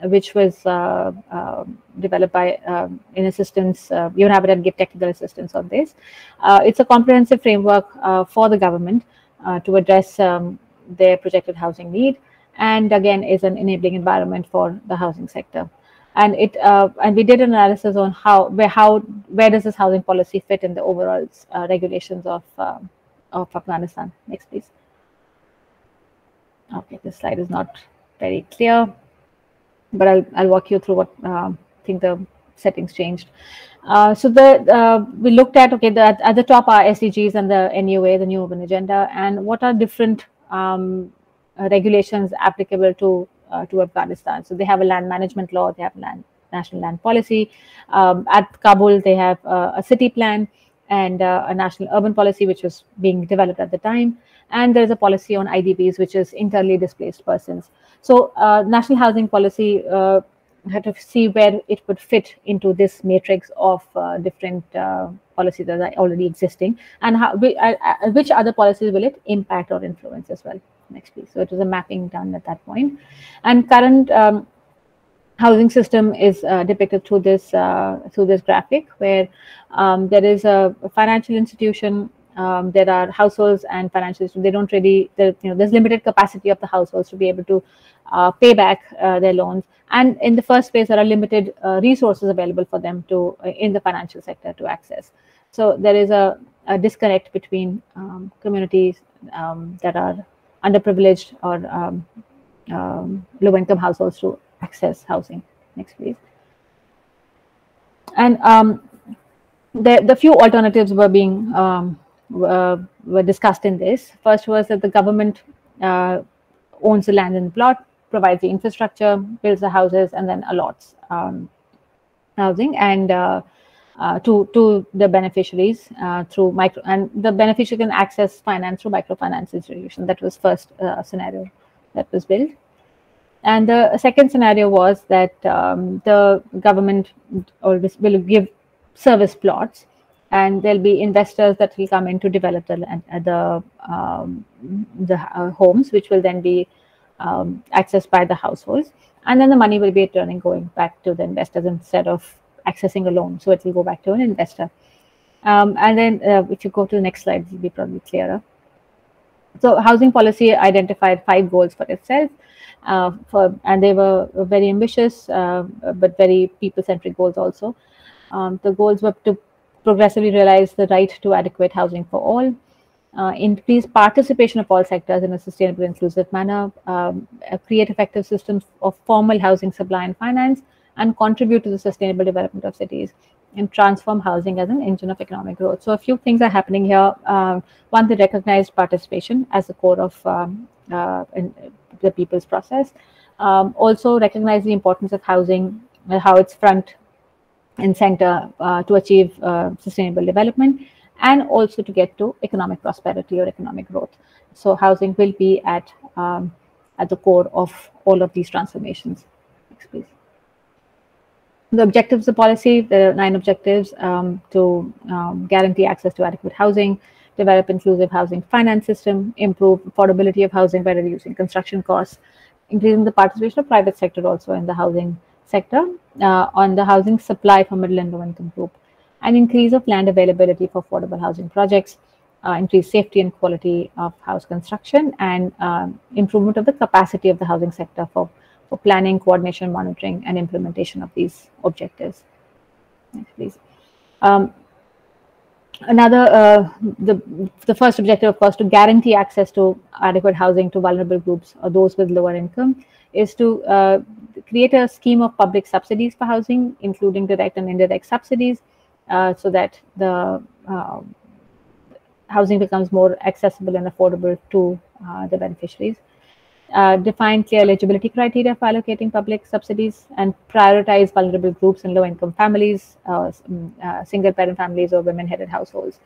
which was developed by, in assistance, Human Habitat give technical assistance on this. It's a comprehensive framework for the government to address their projected housing need, and again is an enabling environment for the housing sector. And we did an analysis on where does this housing policy fit in the overall regulations of Afghanistan. Next, please. Okay, this slide is not very clear, but I'll walk you through what I think the settings changed. So we looked at, okay, at the top are SDGs and the NUA, the New Urban Agenda, and what are different regulations applicable to Afghanistan. So they have a land management law, they have national land policy. At Kabul, they have a city plan and a national urban policy, which was being developed at the time. And there's a policy on IDPs, which is internally displaced persons. So national housing policy had to see where it would fit into this matrix of different policies that are already existing, and which other policies will it impact or influence as well. Next, please. So it was a mapping done at that point. And current housing system is depicted through this graphic, where there is a financial institution, there are households and financial institutions. They don't really, there's limited capacity of the households to be able to pay back their loans. And in the first place, there are limited resources available for them to in the financial sector to access. So there is a disconnect between communities that are underprivileged or low-income households to access housing. Next, please. And the few alternatives were being were discussed in this. First was that the government owns the land and plot, provides the infrastructure, builds the houses, and then allots housing and to the beneficiaries through micro, and the beneficiary can access finance through microfinance institution. That was first scenario that was built. And the second scenario was that the government always will give service plots, and there'll be investors that will come in to develop the homes, which will then be accessed by the households, and then the money will be going back to the investors instead of accessing a loan. So it will go back to an investor. And then if you go to the next slide, it will be probably clearer. So housing policy identified 5 goals for itself, and they were very ambitious, but very people-centric goals also. The goals were to progressively realize the right to adequate housing for all, increase participation of all sectors in a sustainable, inclusive manner, create effective systems of formal housing supply and finance, and contribute to the sustainable development of cities, and transform housing as an engine of economic growth. So a few things are happening here. One, they recognized participation as the core of in the people's process. Also recognize the importance of housing, how it's front and center to achieve sustainable development, and also to get to economic prosperity or economic growth. So housing will be at the core of all of these transformations. Next, please. The objectives of the policy, there are 9 objectives: to guarantee access to adequate housing, develop inclusive housing finance system, improve affordability of housing by reducing construction costs, increasing the participation of private sector also in the housing sector, on the housing supply for middle and low income group, and increase of land availability for affordable housing projects, increase safety and quality of house construction, and improvement of the capacity of the housing sector for planning, coordination, monitoring, and implementation of these objectives. Next, please. The first objective, of course, to guarantee access to adequate housing to vulnerable groups or those with lower income, is to create a scheme of public subsidies for housing, including direct and indirect subsidies, so that the housing becomes more accessible and affordable to the beneficiaries. Define clear eligibility criteria for allocating public subsidies, and prioritize vulnerable groups and low-income families, single-parent families, or women-headed households.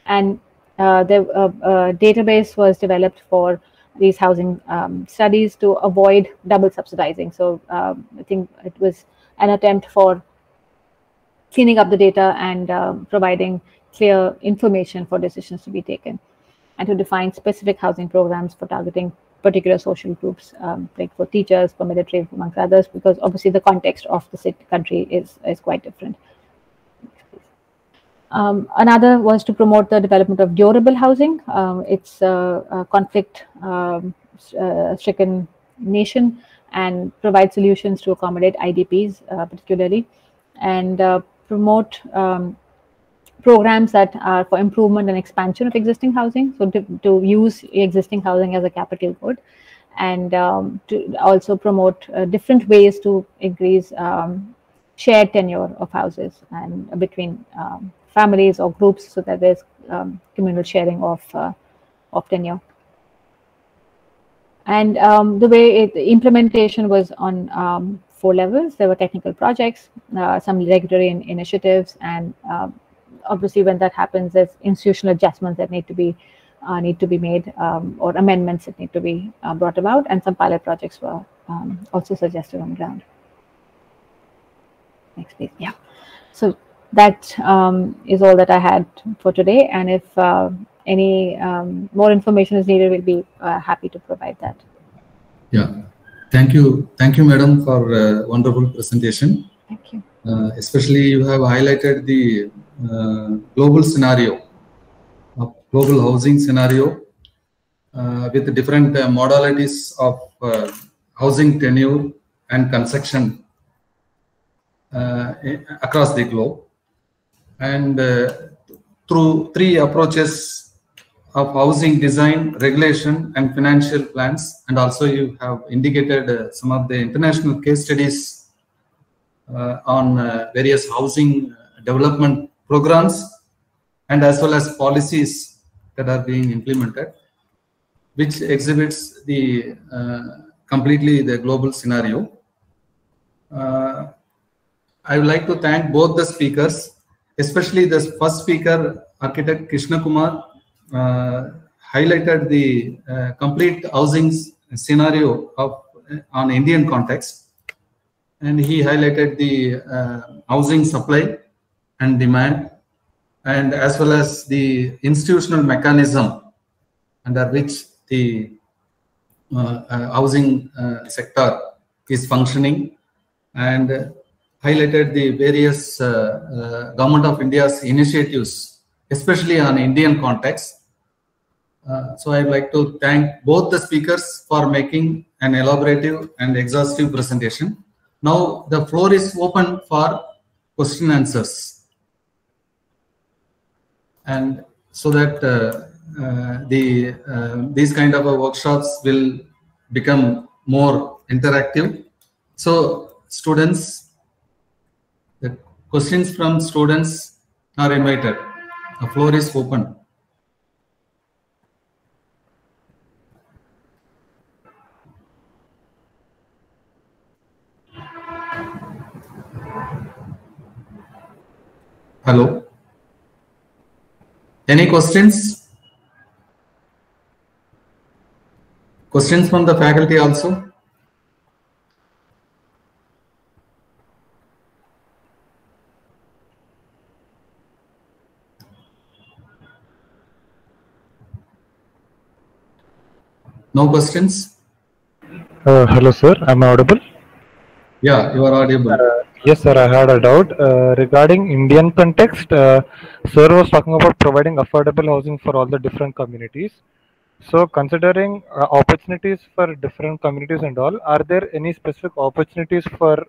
And the database was developed for these housing studies to avoid double subsidizing. So I think it was an attempt for cleaning up the data and providing clear information for decisions to be taken, and to define specific housing programs for targeting particular social groups, like for teachers, for military, amongst others, because obviously the context of the country is quite different. Another was to promote the development of durable housing. It's a conflict-stricken nation, and provide solutions to accommodate IDPs particularly, and promote programs that are for improvement and expansion of existing housing. So to use existing housing as a capital good, and to also promote different ways to increase shared tenure of houses and between families or groups, so that there's communal sharing of tenure. And the way the implementation was on 4 levels. There were technical projects, some regulatory initiatives, and obviously when that happens, there's institutional adjustments that need to be made, or amendments that need to be brought about, and some pilot projects were also suggested on the ground. Next, please. Yeah. So that is all that I had for today, and if any more information is needed, we'll be happy to provide that.
Yeah. Thank you, madam, for a wonderful presentation.
Thank you.
Especially you have highlighted the global scenario, global housing scenario, with the different modalities of housing tenure and construction across the globe, and through 3 approaches of housing design, regulation, and financial plans. And also you have indicated some of the international case studies on various housing development programs, and as well as policies that are being implemented, which exhibits the completely the global scenario. I would like to thank both the speakers, especially the first speaker, Architect Krishna Kumar, highlighted the complete housing scenario on Indian context, and he highlighted the housing supply and demand, and as well as the institutional mechanism under which the housing sector is functioning, and highlighted the various Government of India's initiatives, especially on Indian context, So I'd like to thank both the speakers for making an elaborative and exhaustive presentation. Now the floor is open for question and answers. And so that these kind of workshops will become more interactive. So students, the questions from students are invited. The floor is open. Hello. Any questions? Questions from the faculty also? No questions?
Hello, sir. Am I audible?
Yeah, you are audible.
Yes, sir. I had a doubt regarding Indian context. Sir was talking about providing affordable housing for all the different communities. So, considering opportunities for different communities and all, are there any specific opportunities for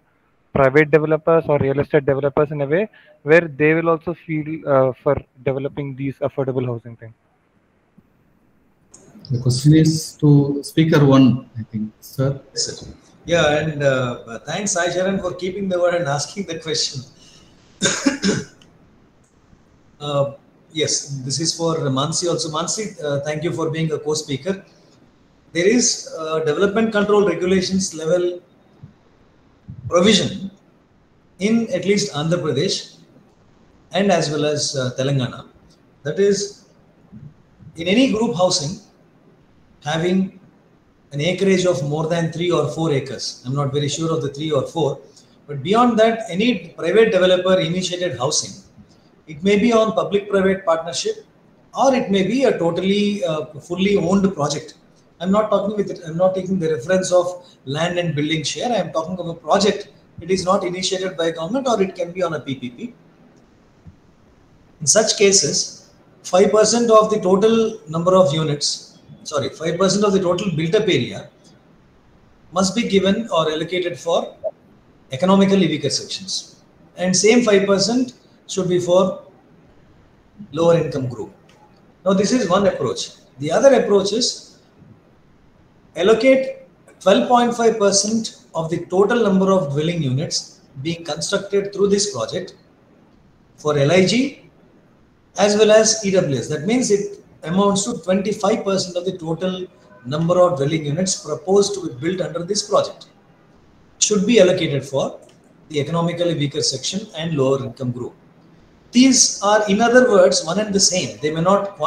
private developers or real estate developers in a way where they will also feel for developing these affordable housing things?
The question is to speaker one, I think, sir.
Yes, sir. Yeah, and thanks, Sai Sharan, for keeping the word and asking the question. Yes, this is for Mansi also. Mansi, thank you for being a co-speaker. There is development control regulations level provision in at least Andhra Pradesh and as well as Telangana. That is, in any group housing having an acreage of more than 3 or 4 acres. I'm not very sure of the 3 or 4, but beyond that, any private developer initiated housing, it may be on public-private partnership, or it may be a totally fully owned project. I'm not taking the reference of land and building share. I'm talking of a project. It is not initiated by government, or it can be on a PPP. In such cases, 5% of the total number of units, 5% of the total built-up area must be given or allocated for economically weaker sections. And same 5% should be for lower income group. Now, this is one approach. The other approach is allocate 12.5% of the total number of dwelling units being constructed through this project for LIG as well as EWS. That means it amounts to 25% of the total number of dwelling units proposed to be built under this project should be allocated for the economically weaker section and lower income group. These are, in other words, one and the same. They may not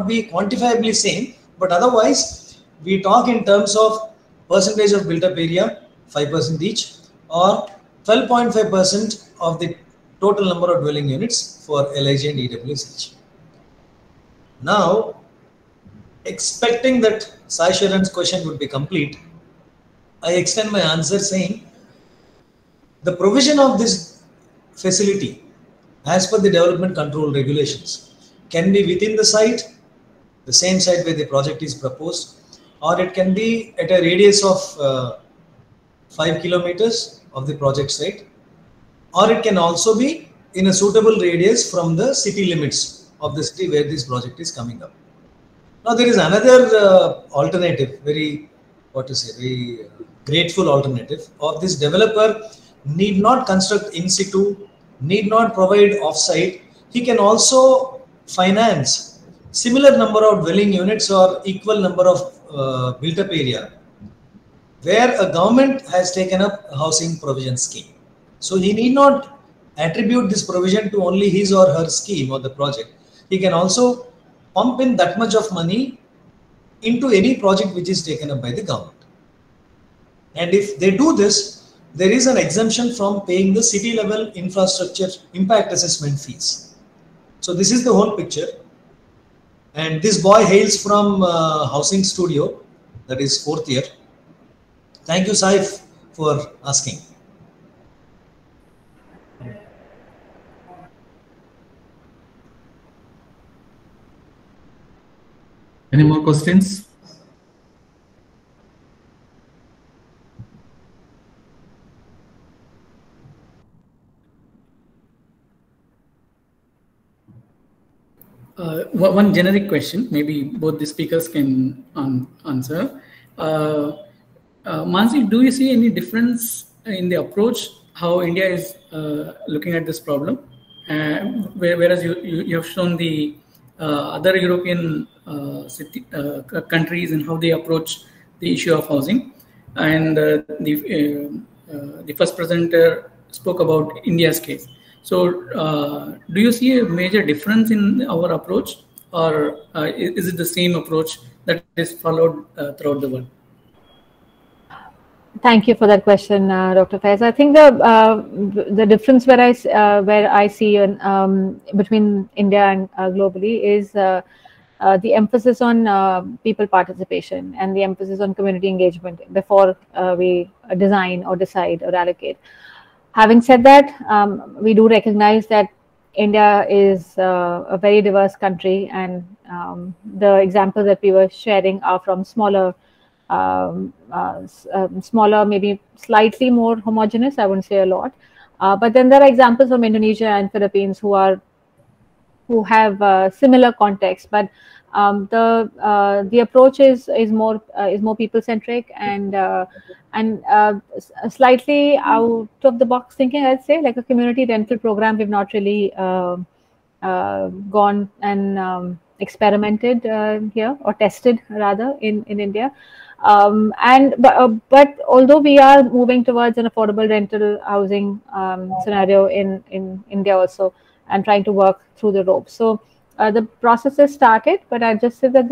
be quantifiably same, but otherwise we talk in terms of percentage of built-up area, 5% each, or 12.5% of the total number of dwelling units for LIG and EWS each. Now, expecting that Sai Sharan's question would be complete, I extend my answer saying the provision of this facility as per the development control regulations can be within the site, the same site where the project is proposed, or it can be at a radius of 5 kilometers of the project site, or it can also be in a suitable radius from the city limits of the city where this project is coming up. Now, there is another alternative, very grateful alternative of this developer need not construct in situ, need not provide off-site. He can also finance similar number of dwelling units or equal number of built-up area where a government has taken up a housing provision scheme. So he need not attribute this provision to only his or her scheme or the project. He can also pump in that much of money into any project which is taken up by the government. And if they do this, there is an exemption from paying the city level infrastructure impact assessment fees. So this is the whole picture. And this boy hails from Housing Studio, that is 4th year. Thank you, Saif, for asking.
questions?
One generic question, maybe both the speakers can answer. Mansi, do you see any difference in the approach, how India is looking at this problem? Whereas you have shown the other European countries and how they approach the issue of housing. And the first presenter spoke about India's case. So do you see a major difference in our approach, or is it the same approach that is followed throughout the world?
Thank you for that question, Dr. Faiz. I think the difference where I see between India and globally is the emphasis on people participation and the emphasis on community engagement before we design or decide or allocate. Having said that, we do recognize that India is a very diverse country, and the examples that we were sharing are from smaller, maybe slightly more homogeneous. I wouldn't say a lot, but then there are examples from Indonesia and Philippines who have similar context, but the approach is more people centric and slightly out of the box thinking. I'd say, like a community rental program, we've not really gone and experimented here, or tested rather in India. But although we are moving towards an affordable rental housing scenario in India also, and trying to work through the ropes. So the process is started, but I just say that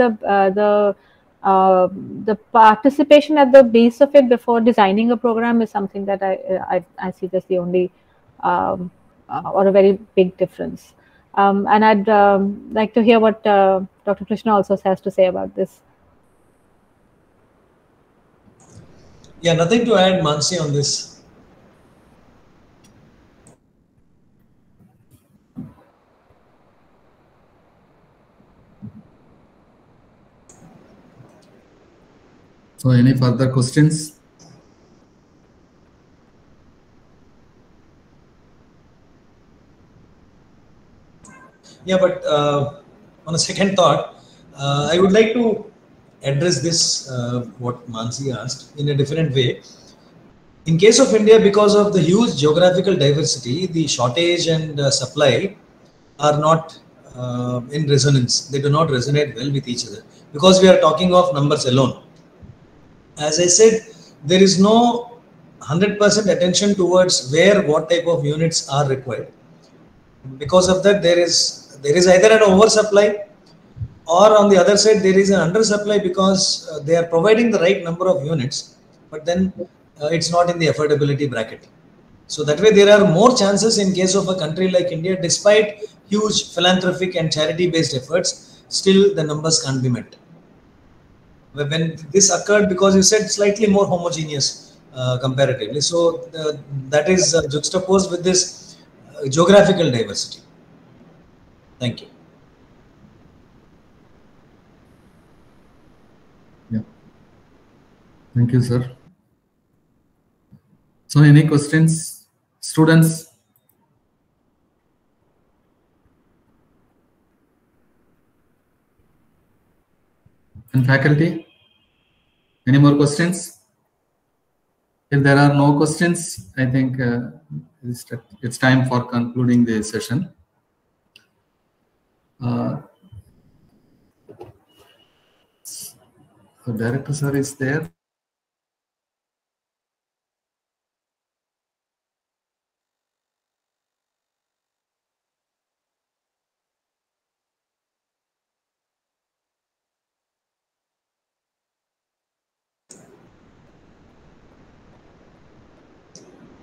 the participation at the base of it before designing a program is something that I see as the only or a very big difference. And I'd like to hear what Dr. Krishna also has to say about this.
Yeah, nothing to add, Mansi, on this.
So any further questions?
Yeah, but on a second thought, I would like to address this, what Mansi asked, in a different way. In case of India, because of the huge geographical diversity, the shortage and supply are not in resonance. They do not resonate well with each other, because we are talking of numbers alone. As I said, there is no 100% attention towards where what type of units are required. Because of that, there is either an oversupply, or on the other side there is an undersupply, because they are providing the right number of units, but then it's not in the affordability bracket. So that way there are more chances in case of a country like India, despite huge philanthropic and charity based efforts, still the numbers can't be met. When this occurred, because you said slightly more homogeneous comparatively, so that is juxtaposed with this geographical diversity. Thank you.
Yeah. Thank you, sir. So any questions, students? And faculty? Any more questions? If there are no questions, I think it's time for concluding the session. The director sir is there.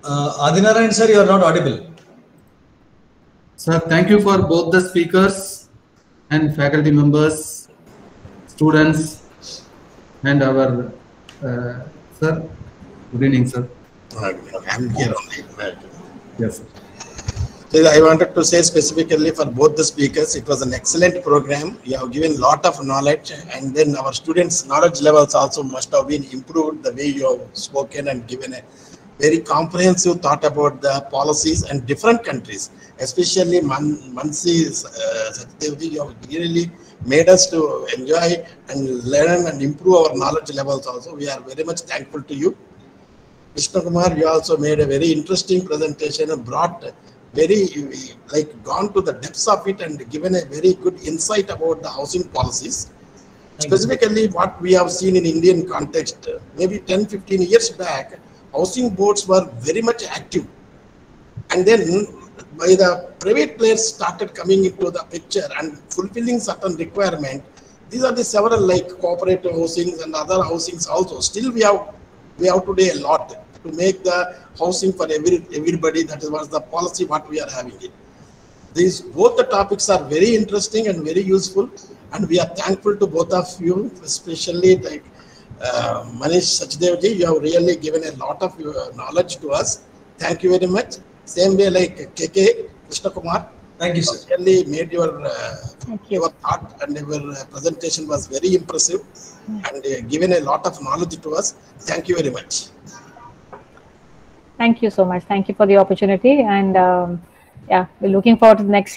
Adinarayan sir, you are not audible.
Sir, thank you for both the speakers and faculty members, students, and our sir. Good evening, sir.
I'm here only.
Yes, sir.
So I wanted to say specifically for both the speakers, it was an excellent program. You have given a lot of knowledge, and then our students' knowledge levels also must have been improved the way you have spoken and given a very comprehensive thought about the policies and different countries, especially Mansi Satyavji, you have really made us to enjoy and learn and improve our knowledge levels also. We are very much thankful to you. Krishna Kumar, you also made a very interesting presentation and brought gone to the depths of it and given a very good insight about the housing policies. Specifically, what we have seen in Indian context, maybe 10-15 years back, housing boards were very much active. And then by the private players started coming into the picture and fulfilling certain requirement. These are the several like cooperative housings and other housings also. Still we have today a lot to make the housing for everybody. That was the policy what we are having it. Both the topics are very interesting and very useful, and we are thankful to both of you, especially like Manish Sachdevji. You have really given a lot of knowledge to us. Thank you very much. Same way like KK Krishna Kumar.
Thank you, sir.
Really made your thought and your presentation was very impressive and given a lot of knowledge to us. Thank you very much.
Thank you so much. Thank you for the opportunity, and yeah, we're looking forward to the next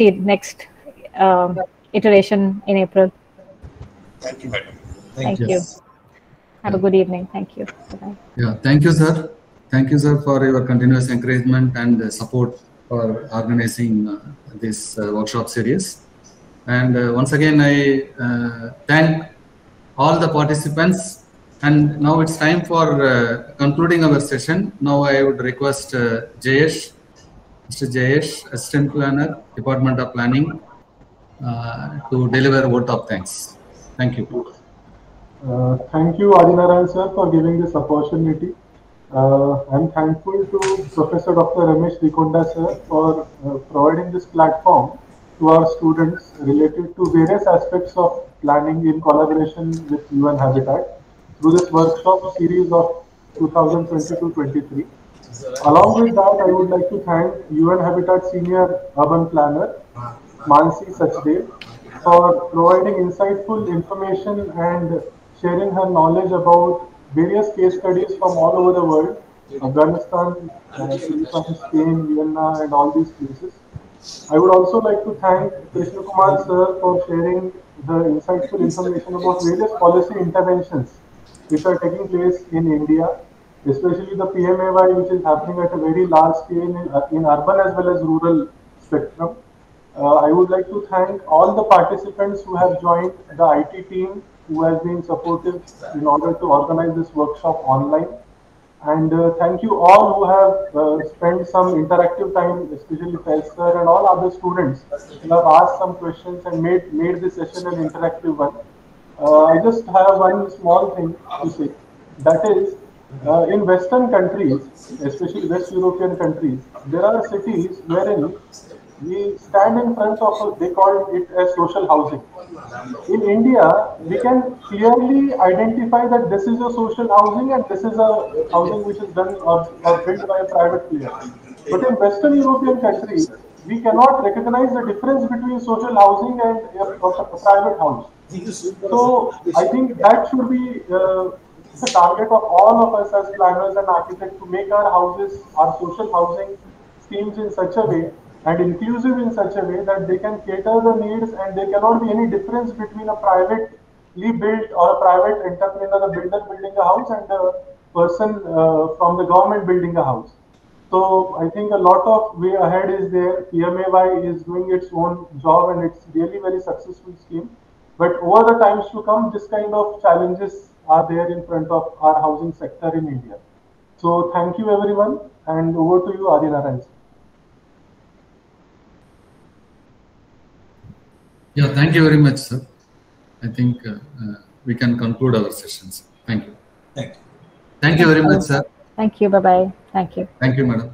iteration in April.
Thank you, madam.
Thank you. Have a good evening. Thank you. Bye-bye.
Yeah, thank you, sir. Thank you, sir, for your continuous encouragement and support for organizing this workshop series. And once again, I thank all the participants. And now it's time for concluding our session. Now I would request Jayesh, Mr. Jayesh, Assistant Planner, Department of Planning, to deliver a vote of thanks. Thank you.
Thank you, Adinarayan sir, for giving this opportunity. I'm thankful to Professor Dr. Ramesh Rikonda sir for providing this platform to our students related to various aspects of planning in collaboration with UN Habitat through this workshop series of 2022-23. Along with that, I would like to thank UN Habitat Senior Urban Planner, Mansi Sachdev, for providing insightful information and sharing her knowledge about various case studies from all over the world, Afghanistan, Spain, Vienna, and all these places. I would also like to thank Krishna Kumar sir for sharing the insightful information about various policy interventions which are taking place in India, especially the PMAY, which is happening at a very large scale in urban as well as rural spectrum. I would like to thank all the participants who have joined the IT team, who has been supportive in order to organize this workshop online. And thank you all who have spent some interactive time, especially Faiz sir and all other students who have asked some questions and made this session an interactive one. I just have one small thing to say. That is, in Western countries, especially West European countries, there are cities wherein we stand in front of, they call it as social housing. In India, we can clearly identify that this is a social housing and this is a housing which is done or built by a private player. But in Western European countries, we cannot recognize the difference between social housing and a private house. So I think that should be the target of all of us as planners and architects, to make our houses, our social housing schemes in such a way and inclusive in such a way that they can cater the needs, and there cannot be any difference between a privately built or a private entrepreneur, a builder building a house, and a person from the government building a house. So I think a lot of way ahead is there. PMAY is doing its own job and it's really very successful scheme. But over the times to come, this kind of challenges are there in front of our housing sector in India. So thank you everyone, and over to you, Adinarayan.
Yeah, thank you very much, sir. I think we can conclude our sessions. Thank you.
Thank you.
Thank you very much, sir.
Thank you. Bye-bye. Thank you.
Thank you, madam.